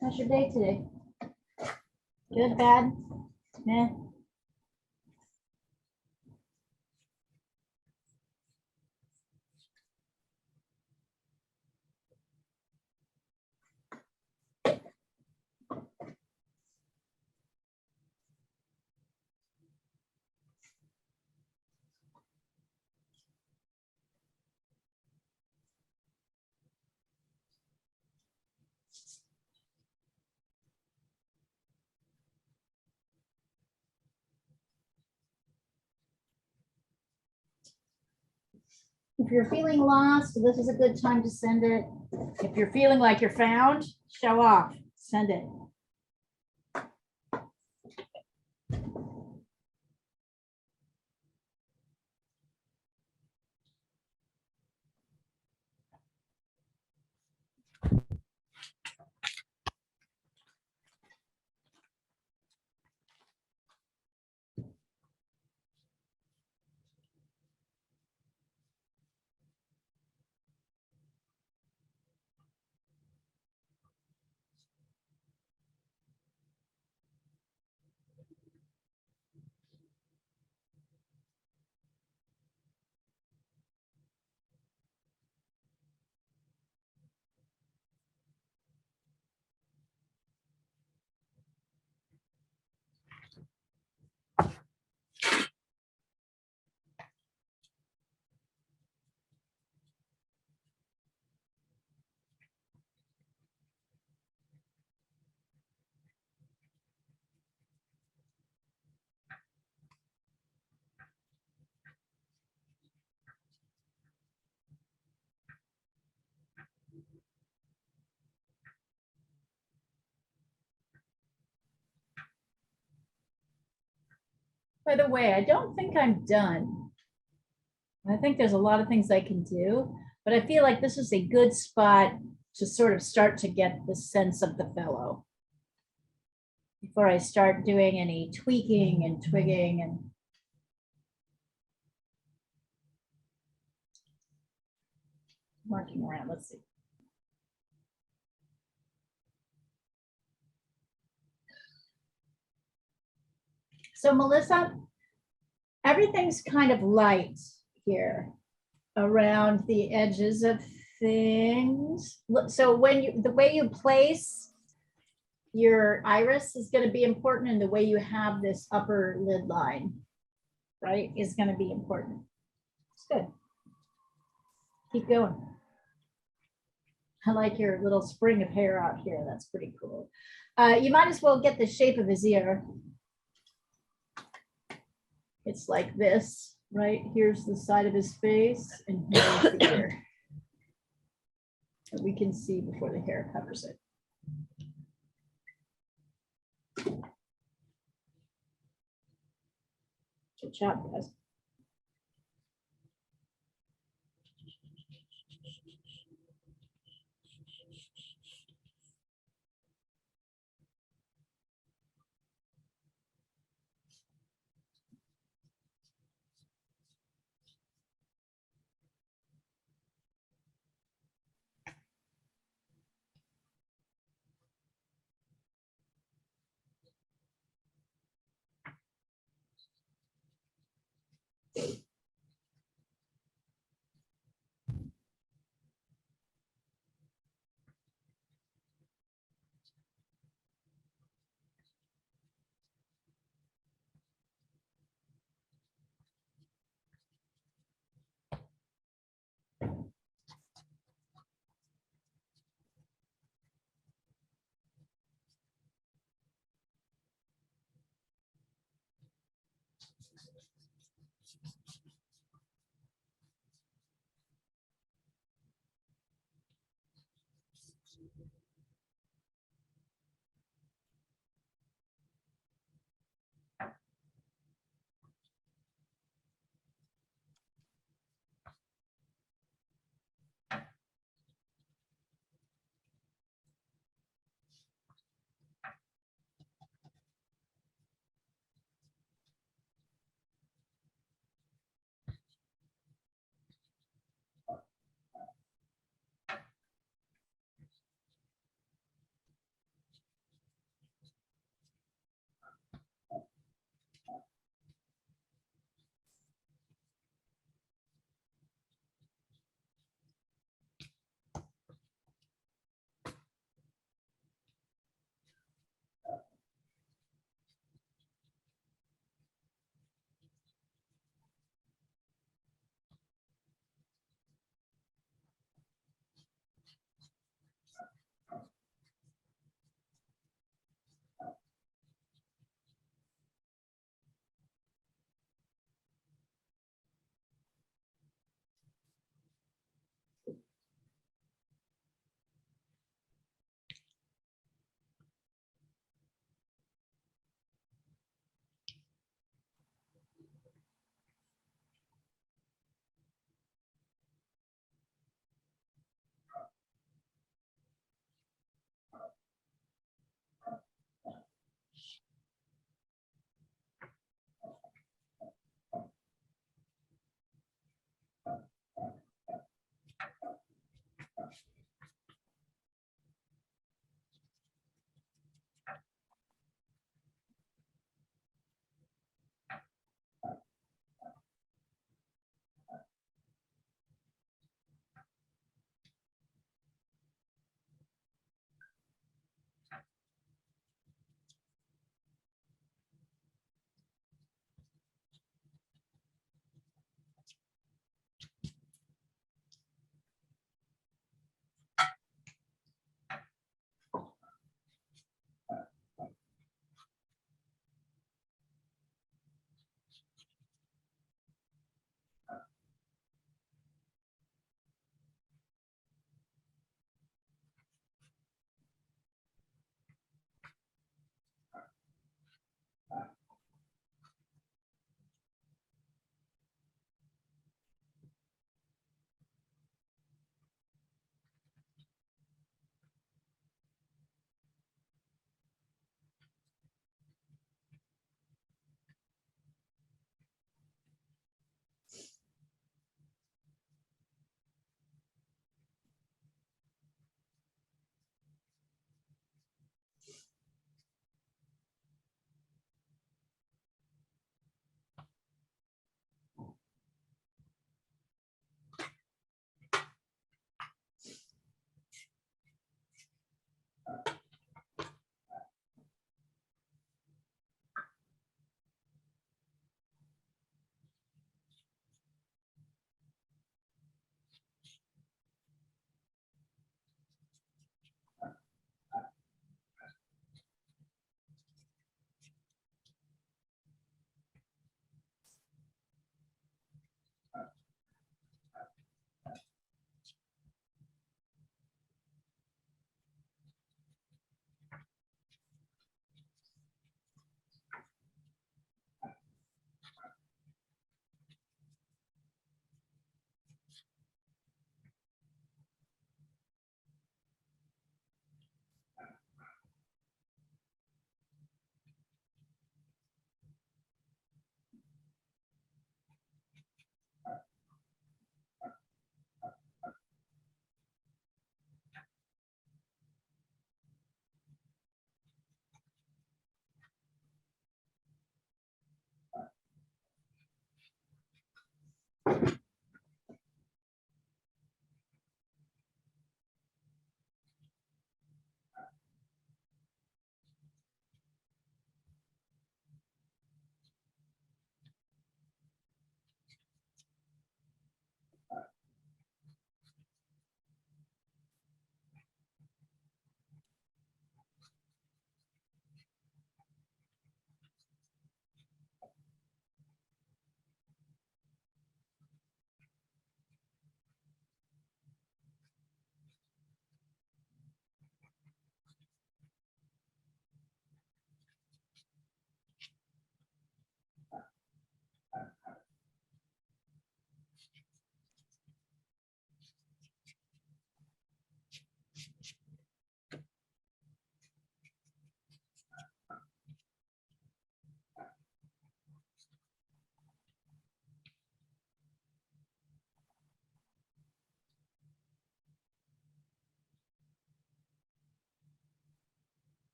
How's your day today? Good, bad? Yeah. If you're feeling lost, this is a good time to send it. If you're feeling like you're found, show off, send it. By the way, I don't think I'm done. I think there's a lot of things I can do, but I feel like this is a good spot to sort of start to get the sense of the fellow before I start doing any tweaking and twigging and marking around. Let's see. So Melissa, everything's kind of light here around the edges of things. So when the way you place your iris is going to be important, and the way you have this upper lid line, right, is going to be important. It's good. Keep going. I like your little spring of hair out here. That's pretty cool. You might as well get the shape of his ear. It's like this, right? Here's the side of his face, and here's the ear. That we can see before the hair covers it. Good job, guys.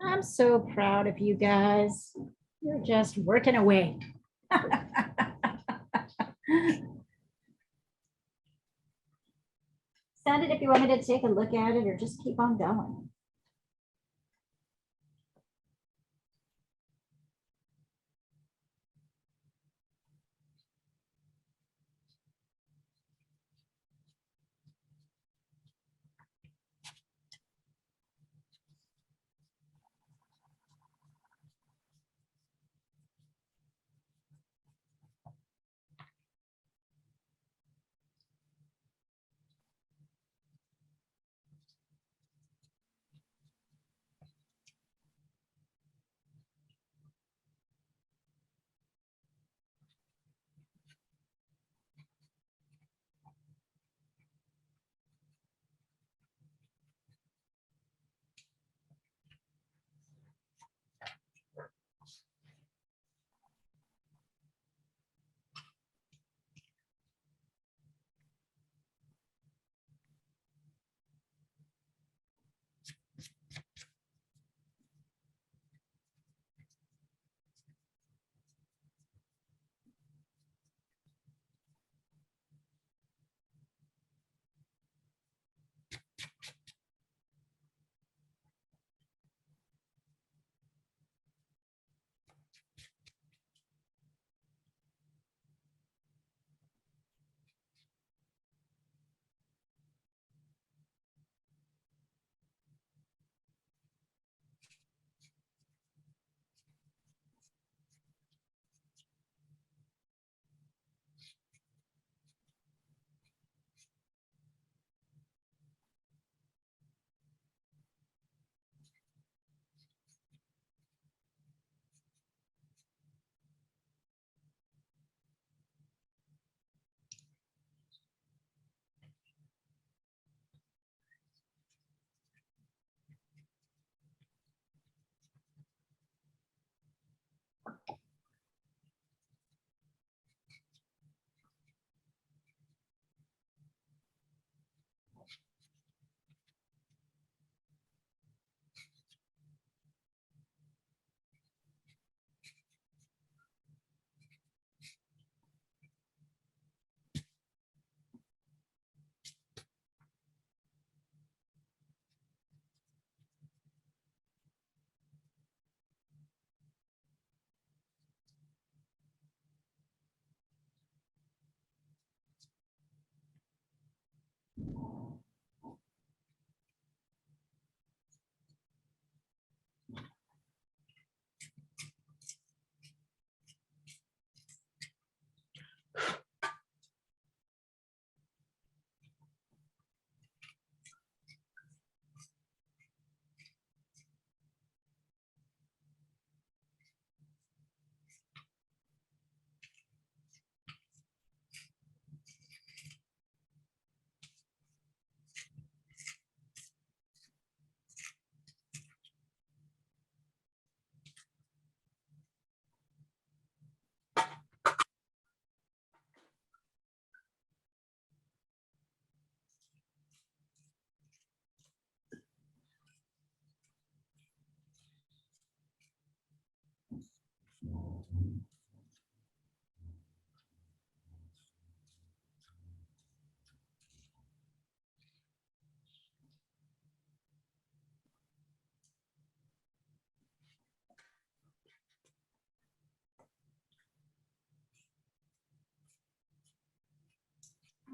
I'm so proud of you guys. You're just working away. Send it if you want me to take a look at it or just keep on going.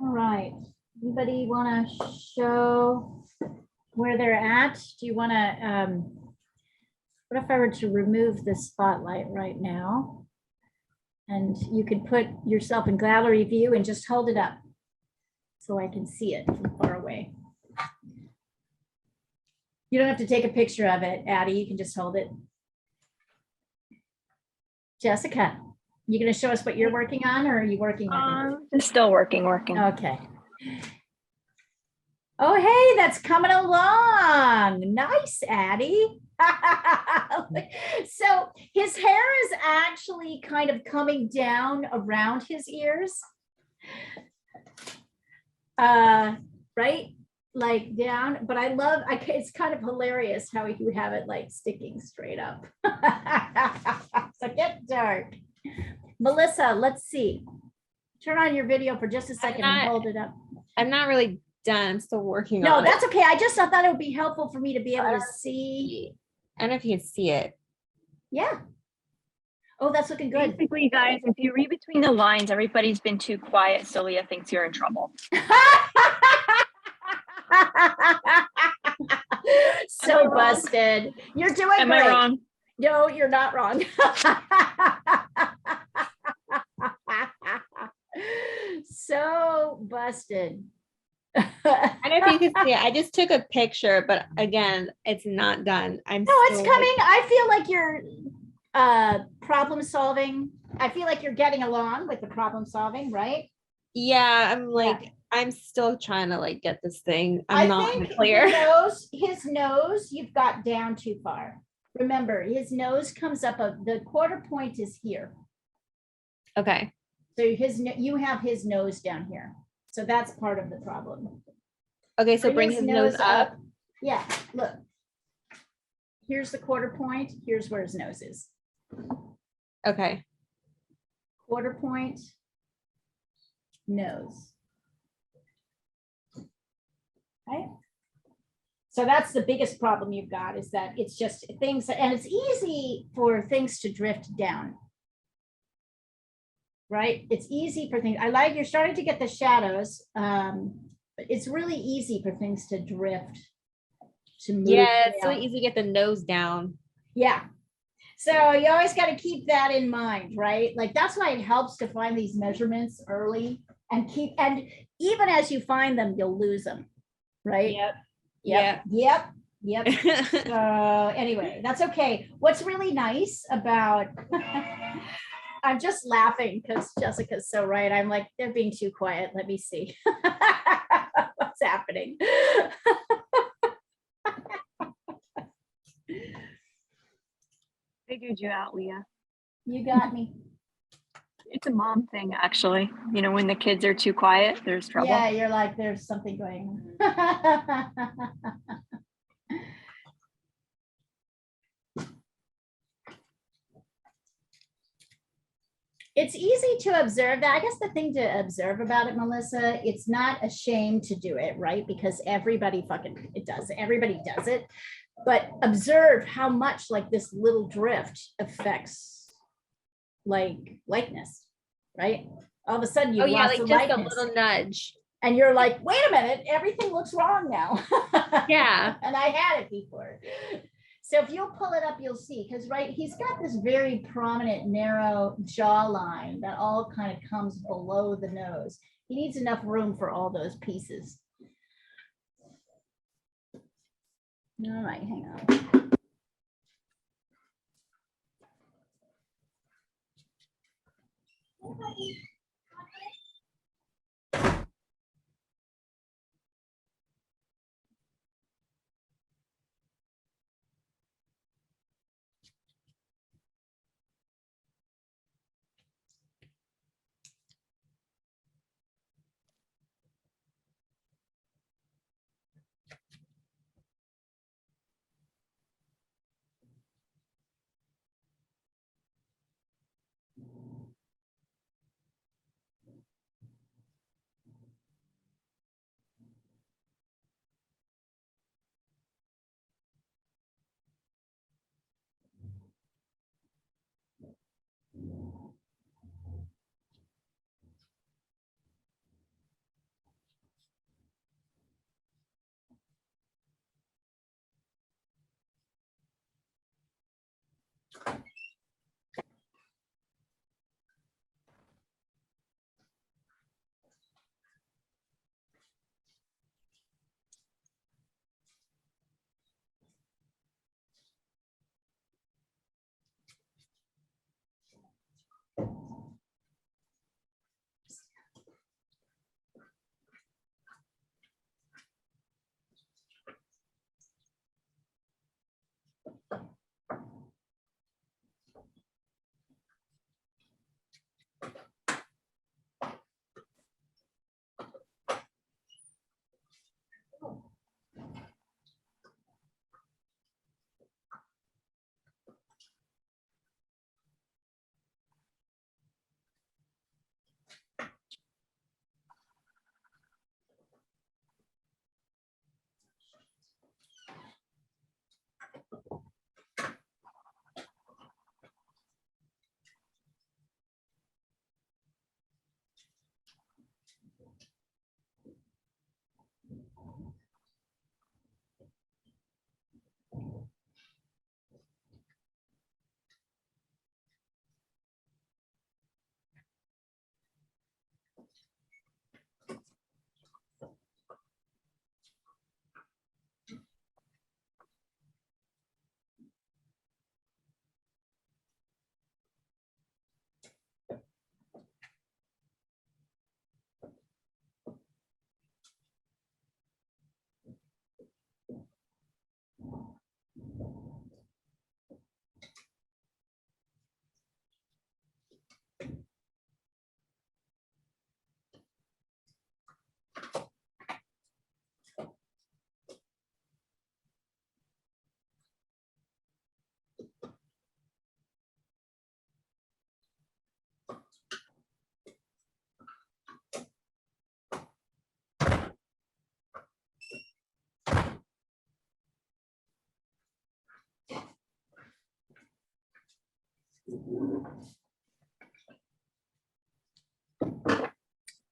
All right, anybody want to show where they're at? Do you want to, what if I were to remove the spotlight right now? And you could put yourself in gallery view and just hold it up so I can see it from far away. You don't have to take a picture of it, Addie, you can just hold it. Jessica, you gonna show us what you're working on or are you working on it? It's still working. Okay. Oh, hey, that's coming along. Nice, Addie. So his hair is actually kind of coming down around his ears. Right? Like down, but I love, it's kind of hilarious how you have it like sticking straight up. So get dark. Melissa, let's see. Turn on your video for just a second and not- hold it up. I'm not really done. I'm still working No, on that's okay. I just thought it would be helpful for me to be able to see. it. I don't know if you can see it. Yeah. Oh, that's looking good. Basically, guys, if you read between the lines, everybody's been too quiet, so Leah thinks you're in trouble. So wrong? busted. You're doing Am great. I wrong? No, you're not wrong. So busted. I don't know if you can see it. I just took a picture, but again, it's not done. I'm No, it's still, coming. I feel like you're problem solving. I feel like you're getting along with the problem solving, right? yeah, I'm like, I'm still trying to like get this thing. I'm not think clear. his nose, you've got down too far. Remember, his nose comes up, the quarter point is here. Okay. So you have his nose down here. So that's part of the problem. Okay, so bring his nose up. Yeah, look. Here's the quarter point. Here's where his nose is. Okay. Quarter point, nose. Right? So that's the biggest problem you've got, is that it's just things, and it's easy for things to drift down. Right? It's easy for things. I like, you're starting to get the shadows. But it's really easy for things to drift. To move Yeah, it's so down. easy to get the nose down. Yeah. So you always got to keep that in mind, right? Like that's why it helps to find these measurements early and even as you find them, you'll lose them, right? Yep. Yep. So anyway, that's okay. What's really nice about, I'm just laughing because Jessica's so right. I'm like, they're being too quiet. Let me see what's happening. Figured you out, Leah. You got me. It's a mom thing, actually. You know, when the kids are too quiet, there's trouble. Yeah, you're like, there's something going on. It's easy to observe that. I guess the thing to observe about it, Melissa, it's not a shame to do it, right? Because everybody fucking it does. Everybody does it. But observe how much like this little drift affects like likeness, right? All of a sudden you Oh yeah, lost like the just a likeness. little nudge. And you're like, wait a minute, everything looks wrong now. Yeah. And I had it before. So if you'll pull it up, you'll see, because right, he's got this very prominent narrow jawline that all kind of comes below the nose. He needs enough room for all those pieces. All right, hang on.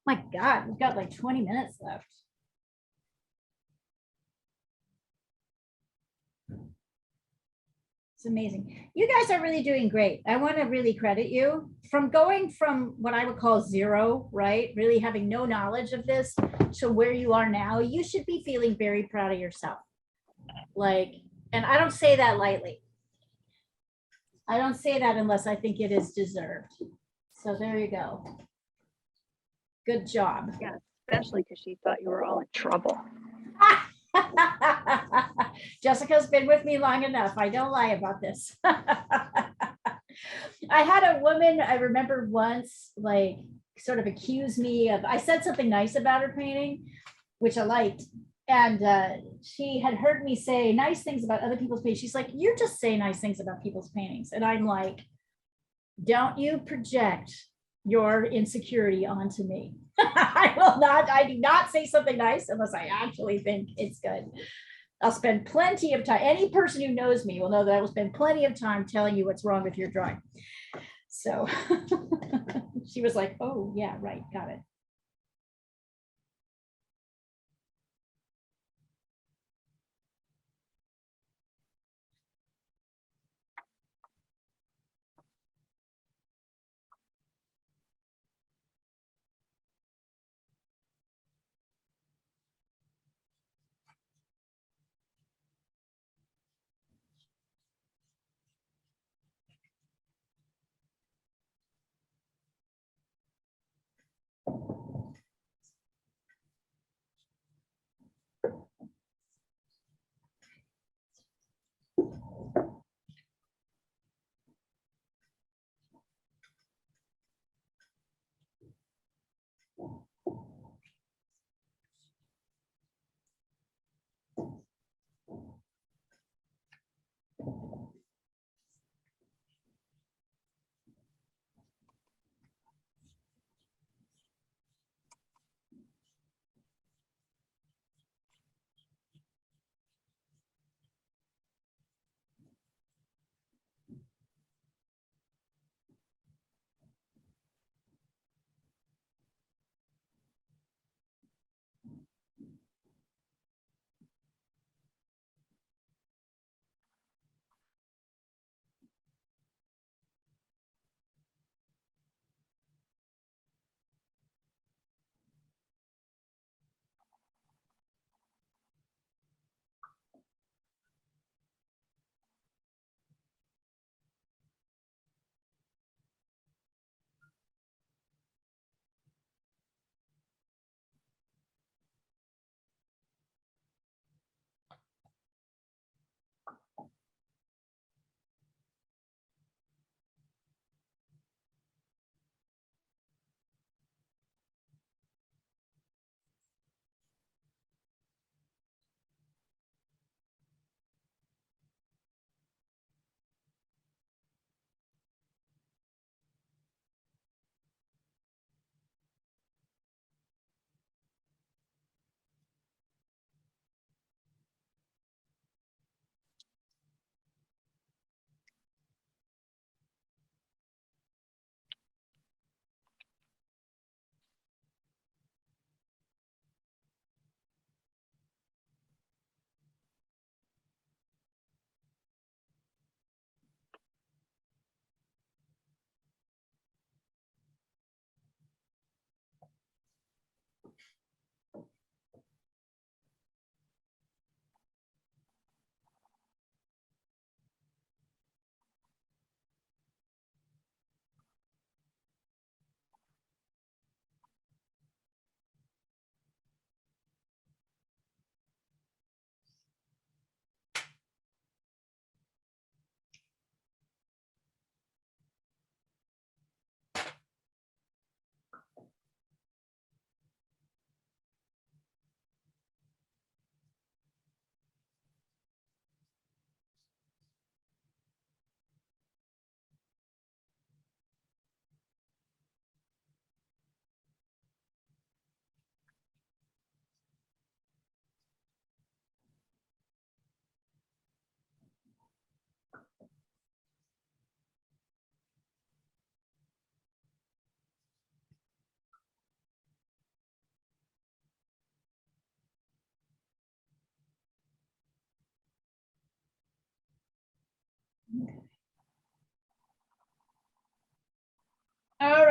My God, we've got like 20 minutes left. It's amazing. You guys are really doing great. I want to really credit you from going from what I would call zero, right? Really having no knowledge of this to where you are now. You should be feeling very proud of yourself. Like, and I don't say that lightly. I don't say that unless I think it is deserved. So there you go. Good job. Yeah, especially because she thought you were all in trouble. Jessica's been with me long enough. I don't lie about this. I had a woman, I remember once, like, sort of accuse me of, I said something nice about her painting, which I liked. And she had heard me say nice things about other people's paintings. She's like, you just say nice things about people's paintings. And I'm like, don't you project your insecurity onto me. I do not say something nice unless I actually think it's good. I'll spend plenty of time. Any person who knows me will know that I will spend plenty of time telling you what's wrong with your drawing. So she was like, oh yeah, right, got it.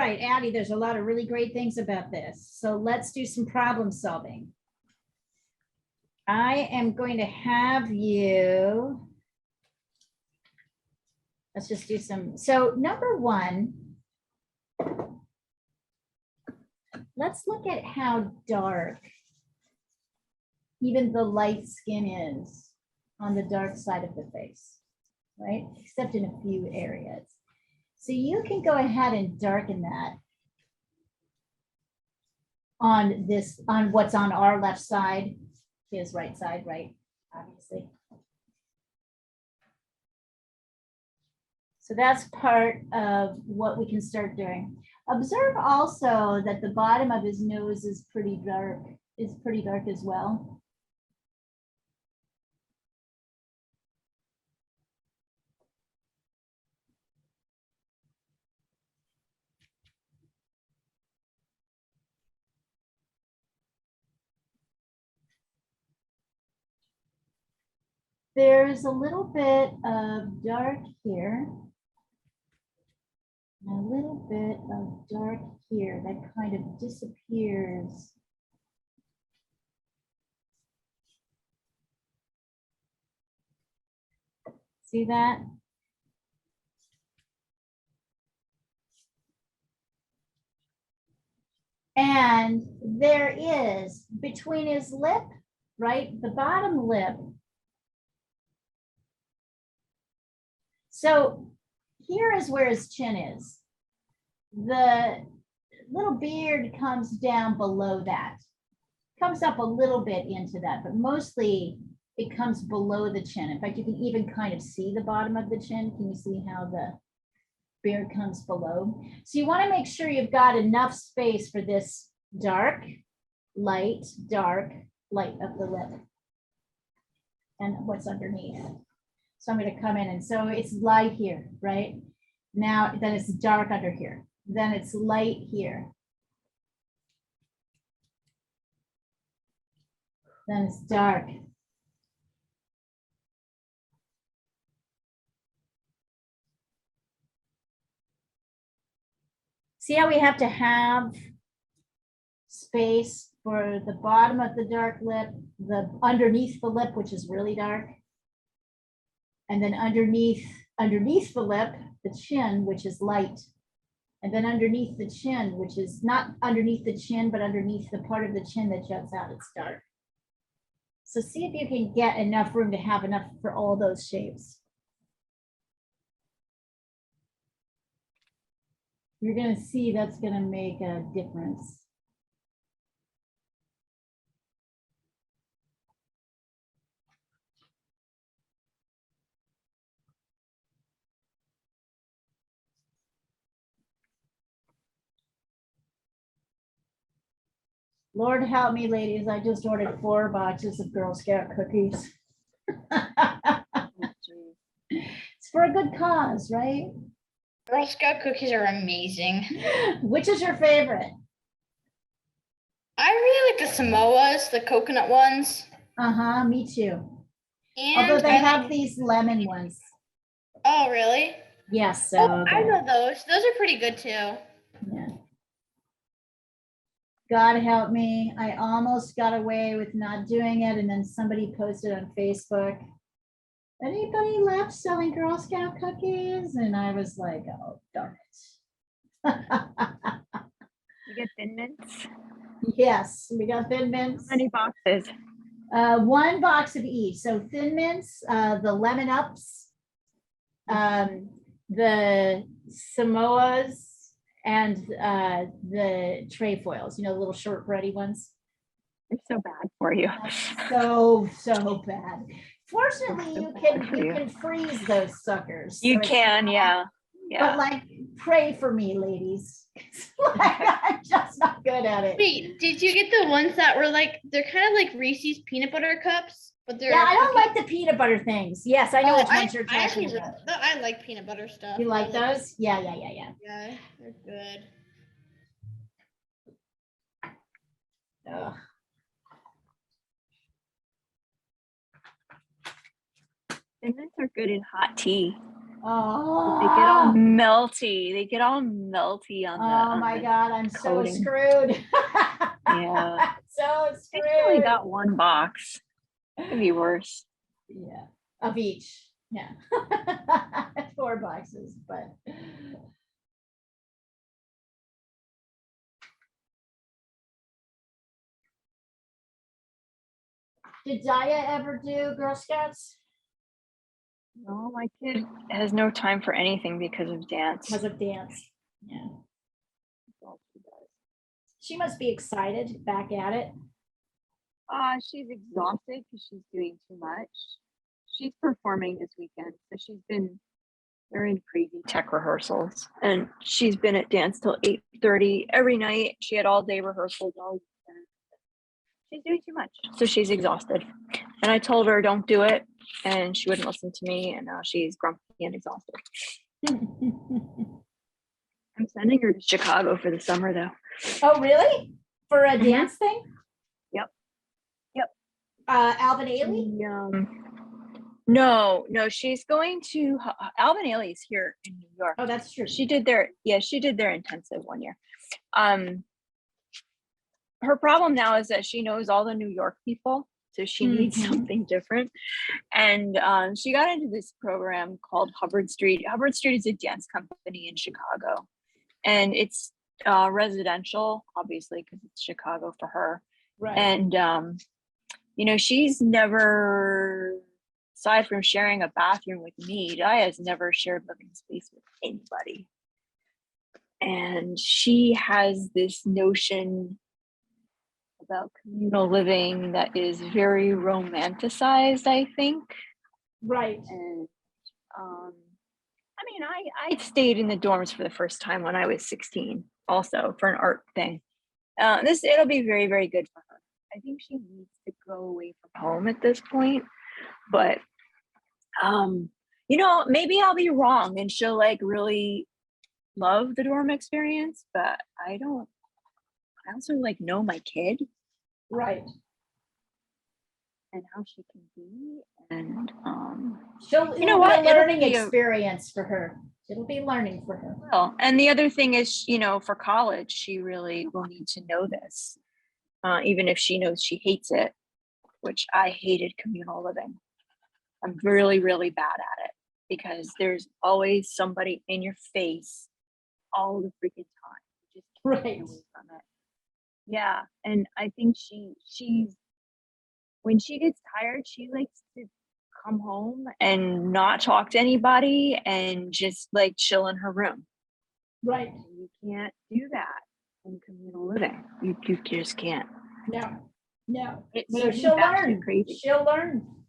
right, Addie, there's a lot of really great things about this. So let's do some problem solving. I am going to have you. Let's just do some. So number one, let's look at how dark even the light skin is on the dark side of the face, right? Except in a few areas. So you can go ahead and darken that on this, on what's on our left side, his right side, right? Obviously. So that's part of what we can start doing. Observe also that the bottom of his nose is pretty dark as well. There's a little bit of dark here. A little bit of dark here that kind of disappears. See that? And there is between his lip, right? The bottom lip. So here is where his chin is. The little beard comes down below that. Comes up a little bit into that, but mostly it comes below the chin. In fact, you can even kind of see the bottom of the chin. Can you see how the beard comes below? So you want to make sure you've got enough space for this dark, light of the lip and what's underneath. So I'm going to come in, and so it's light here, right? Now, then it's dark under here. Then it's light here. Then it's dark. See how we have to have space for the bottom of the dark lip, the underneath the lip, which is really dark. And then underneath the lip, the chin, which is light. And then underneath the chin, which is not underneath the chin, but underneath the part of the chin that juts out, it's dark. So see if you can get enough room to have enough for all those shapes. You're going to see that's going to make a difference. Lord help me, ladies. I just ordered 4 boxes of Girl Scout cookies. It's for a good cause, right? Girl Scout cookies are amazing. Which is your favorite? I really like the Samoas, the coconut ones. Uh-huh, me too. And Although they I have like, these lemon ones. oh, really? Yes, so Oh, I good. know those. Those are pretty good too. Yeah. God help me. I almost got away with not doing it, and then somebody posted on Facebook, anybody left selling Girl Scout cookies? And I was like, oh, darn it. You get Thin Mints? Yes, we got Thin Mints. How many boxes? 1 box of each. So Thin Mints, the Lemon Ups, the Samoas, and the trefoils, you know, the little shortbready ones. It's so bad for you. So bad. Fortunately, So you bad for you. can freeze those suckers. You so it's can, not- yeah. But Yeah. like, pray for me, ladies. Like, I'm just not good at it. Wait, did you get the ones that were like, they're kind of like Reese's peanut butter cups, but they're Yeah, I don't cookies? like the peanut butter things. Yes, I know Oh, which ones you're I actually talking about. I like peanut butter stuff. You like I like- those? Yeah. Yeah, they're good. Ugh. Thin Mints are good in hot tea. They get all Oh, melty. They get all melty on the. oh on my the- God, I'm so coating. screwed. Yeah. So I only screwed. got one box. Could be worse. Yeah, of each, yeah. 4 boxes, but. Did Zaya ever do Girl Scouts No, my kid has no time for anything because of dance. because of dance? Yeah, she must be excited back at it. She's exhausted because she's doing too much. She's performing this weekend, so they're in crazy tech rehearsals, and she's been at dance till 8:30 every night. She had all day rehearsals all weekend. She's doing too much, so she's exhausted. And I told her don't do it, and she wouldn't listen to me, and now she's grumpy and exhausted. I'm sending her to Chicago for the summer, though. Oh, really? For a Mhm. dance thing? Yep. Alvin Ailey? No, she's going to Alvin Ailey's here in New York. Oh, that's true. She did their intensive one year. Her problem now is that she knows all the New York people, so she needs Mhm. something different. And she got into this program called Hubbard Street. Hubbard Street is a dance company in Chicago, and it's residential, obviously, because it's Chicago for her. Right. And she's never, aside from sharing a bathroom with me, Daya's never shared living space with anybody. And she has this notion about communal living that is very romanticized, I think. Right. And I stayed in the dorms for the first time when I was 16, also for an art thing. It'll be very, very good for her. I think she needs to go away from home at this point, but maybe I'll be wrong and she'll like really love the dorm experience, but I also like know my kid Right. and how she can be, and It'll be a learning experience for her. It'll be learning for her. well, and the other thing is, for college, she really will need to know this, even if she knows she hates it, which I hated communal living. I'm really, really bad at it because there's always somebody in your face all the freaking time. You just can't get Right. away from it. Yeah, and I think she's when she gets tired, she likes to come home and not talk to anybody and just like chill in her room. Right. You can't do that in communal living. You just can't. No. It So makes me she'll batshit learn. crazy. She'll learn.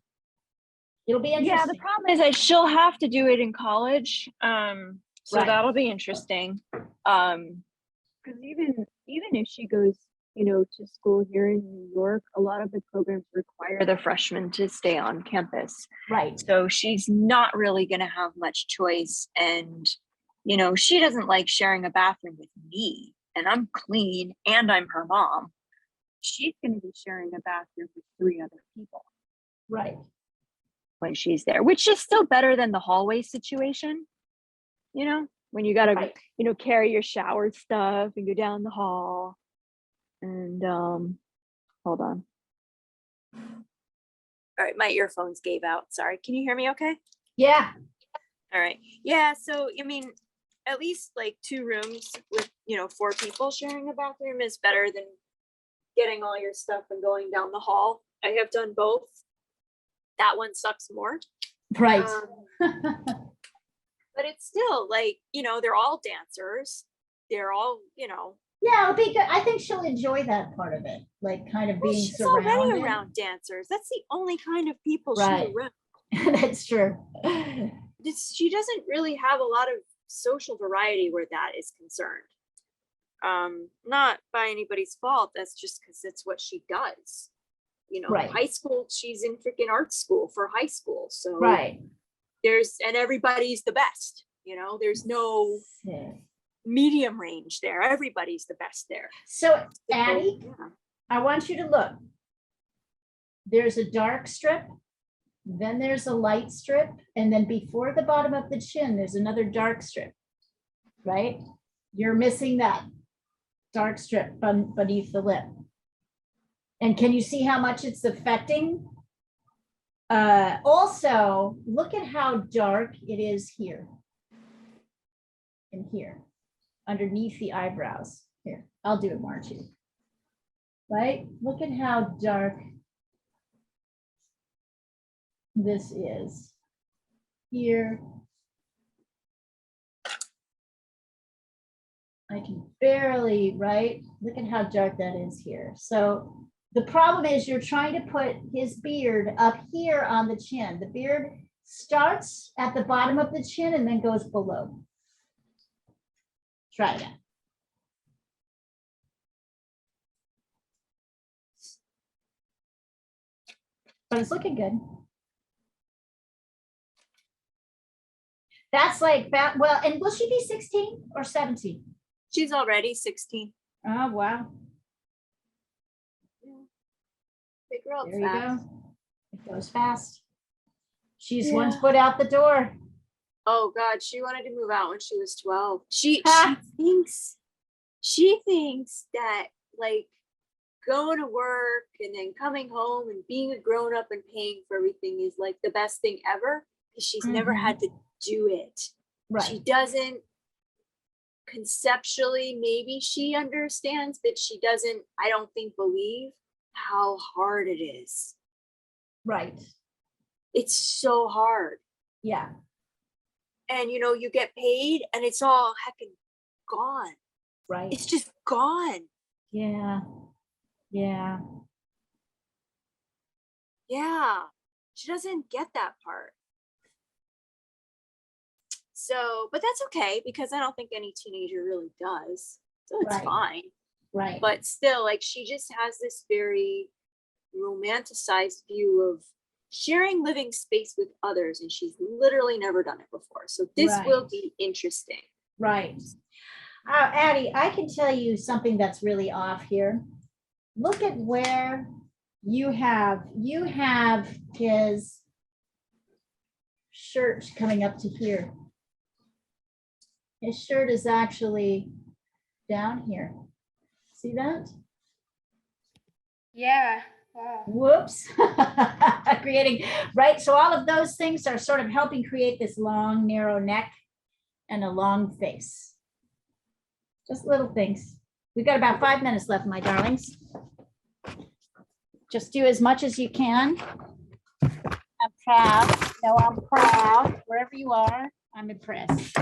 It'll be interesting. Yeah, the problem is that she'll have to do it in college. So Right. that'll be interesting. Because even if she goes, to school here in New York, a lot of the programs require the freshmen to stay on campus. Right. So she's not really going to have much choice. And, she doesn't like sharing a bathroom with me, and I'm clean and I'm her mom. She's going to be sharing a bathroom with 3 other people Right. when she's there, which is still better than the hallway situation, when you got to, Right. carry your shower stuff and go down the hall. And hold on. All right, my earphones gave out. Sorry. Can you hear me okay? Yeah. All right. Yeah, so at least like 2 rooms with, 4 people sharing a bathroom is better than getting all your stuff and going down the hall. I have done both. That one sucks more. Right. But it's still like, they're all dancers. They're all, Yeah, it'll be good. I think she'll enjoy that part of it, like kind of being she's already surrounded. around dancers. That's the only kind of people Right. she's around. That's true. She doesn't really have a lot of social variety where that is concerned. Not by anybody's fault. That's just because it's what she does. Right. High school, she's in freaking art school for high school. So Right. and everybody's the best. There's no Yeah. medium range there. Everybody's the best there. So, Addie, Yeah. I want you to look. There's a dark strip Then there's a light strip, and then before the bottom of the chin, there's another dark strip, right? You're missing that dark strip beneath the lip. And can you see how much it's affecting? Also, look at how dark it is here. And here, underneath the eyebrows. Here, I'll do it more too. Right? Look at how dark this is here. I can barely, right? Look at how dark that is here. So the problem is you're trying to put his beard up here on the chin. The beard starts at the bottom of the chin and then goes below. Try that. But it's looking good. That's like that. Well, and will she be 16 or 17? She's already 16. Oh, wow. Big girl. There you go. It goes fast. She's one foot out the door. Oh God, she wanted to move out when she was 12. She Ha! thinks that like going to work and then coming home and being a grown up and paying for everything is like the best thing ever because she's never had to do it. Right. She doesn't conceptually, maybe she understands, but she doesn't, I don't think, believe how hard it is. Right. It's so hard. Yeah. And you know, you get paid and it's all heckin' gone. Right. It's just gone. Yeah. Yeah. Yeah. She doesn't get that part. So, but that's okay because I don't think any teenager really does. So it's Right. fine. Right. But still, like, she just has this very romanticized view of sharing living space with others, and she's literally never done it before. So this will Right. be interesting. Right. Addie, I can tell you something that's really off here. Look at where you have his shirt coming up to here. His shirt is actually down here. See that? Yeah. Wow. Whoops. Creating, right? So all of those things are sort of helping create this long, narrow neck and a long face. Just little things. We've got about 5 minutes left, my darlings. Just do as much as you can. I'm proud. No, I'm proud. Wherever you are, I'm impressed.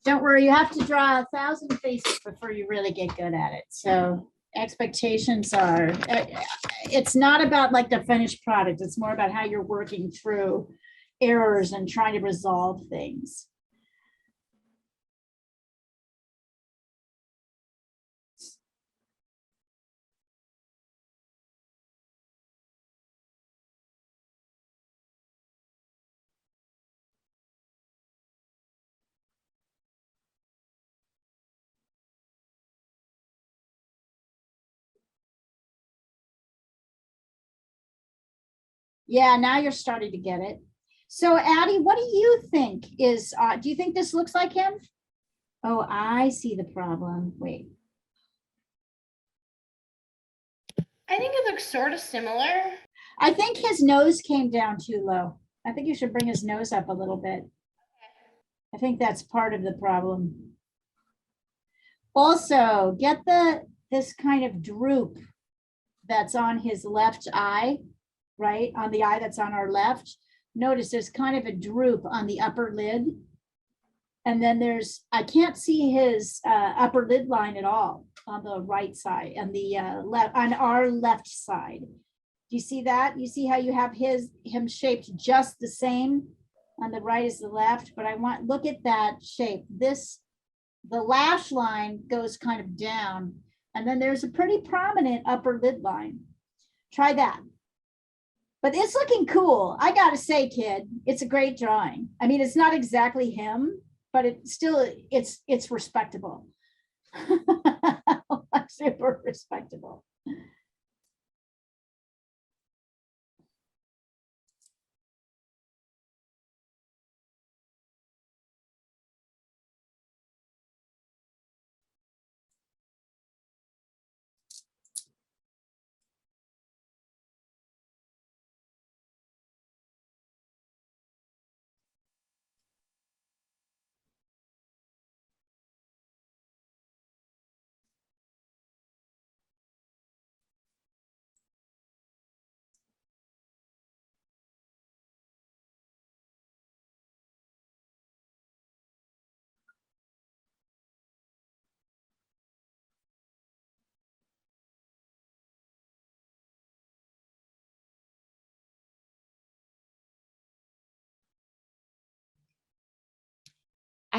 Don't worry, you have to draw 1,000 faces before you really get good at it. So expectations are, it's not about like the finished product. It's more about how you're working through errors and trying to resolve things. Yeah, now you're starting to get it. So Addie, what do you think is, do you think this looks like him? Oh, I see the problem. Wait. I think it looks sort of similar. I think his nose came down too low. I think you should bring his nose up a little bit. I think that's part of the problem. Also, get this kind of droop that's on his left eye, right? On the eye that's on our left. Notice there's kind of a droop on the upper lid. And then I can't see his upper lid line at all on the right side and the left, on our left side. Do you see that? You see how you have him shaped just the same on the right as the left, but look at that shape. The lash line goes kind of down, and then there's a pretty prominent upper lid line. Try that. But it's looking cool. I gotta say, kid, it's a great drawing. I mean, it's not exactly him, but it's respectable. Super respectable.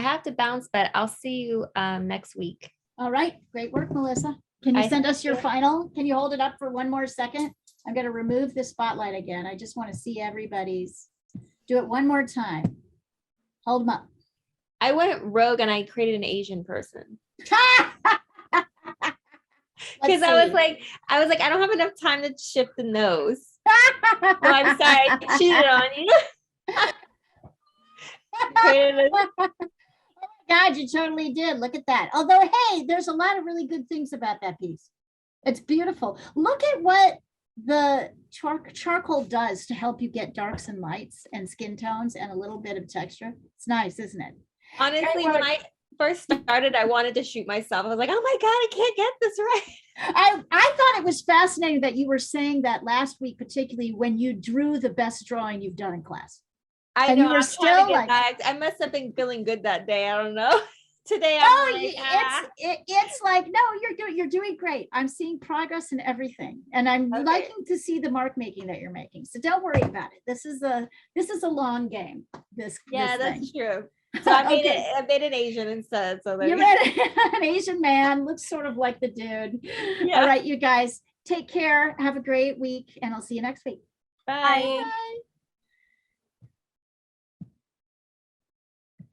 have to bounce, but I'll see you next week. All right, great work, Melissa. Can you I send us thank your you. final? Can you hold it up for one more second? I'm gonna remove the spotlight again. I just want to see everybody's. Do it one more time. Hold them up. I went rogue and I created an Asian person. Because I was like, I don't have enough time to shift the nose. So I'm sorry, I cheated on you. Created a- God, you totally did. Look at that. Although, hey, there's a lot of really good things about that piece. It's beautiful. Look at what the charcoal does to help you get darks and lights and skin tones and a little bit of texture. It's nice, isn't it? Honestly, work. when I first started, I wanted to shoot myself. I was like, oh my God, I can't get this right. I thought it was fascinating that you were saying that last week, particularly when you drew the best drawing you've done in class. I And you know, were I'm trying to still get like- back. I must have been feeling good that day. I don't know. Today Oh, I'm like, it's like, no, you're doing great. I'm seeing progress in everything. And I'm Okay. liking to see the mark making that you're making. So don't worry about it. This is a long game. yeah, this that's thing. true. So I made Okay. it. I made an Asian instead. So there You you go. read an Asian man, looks sort of like the dude. Yeah. All right, you guys, take care. Have a great week, and I'll see you next week. Bye. Bye.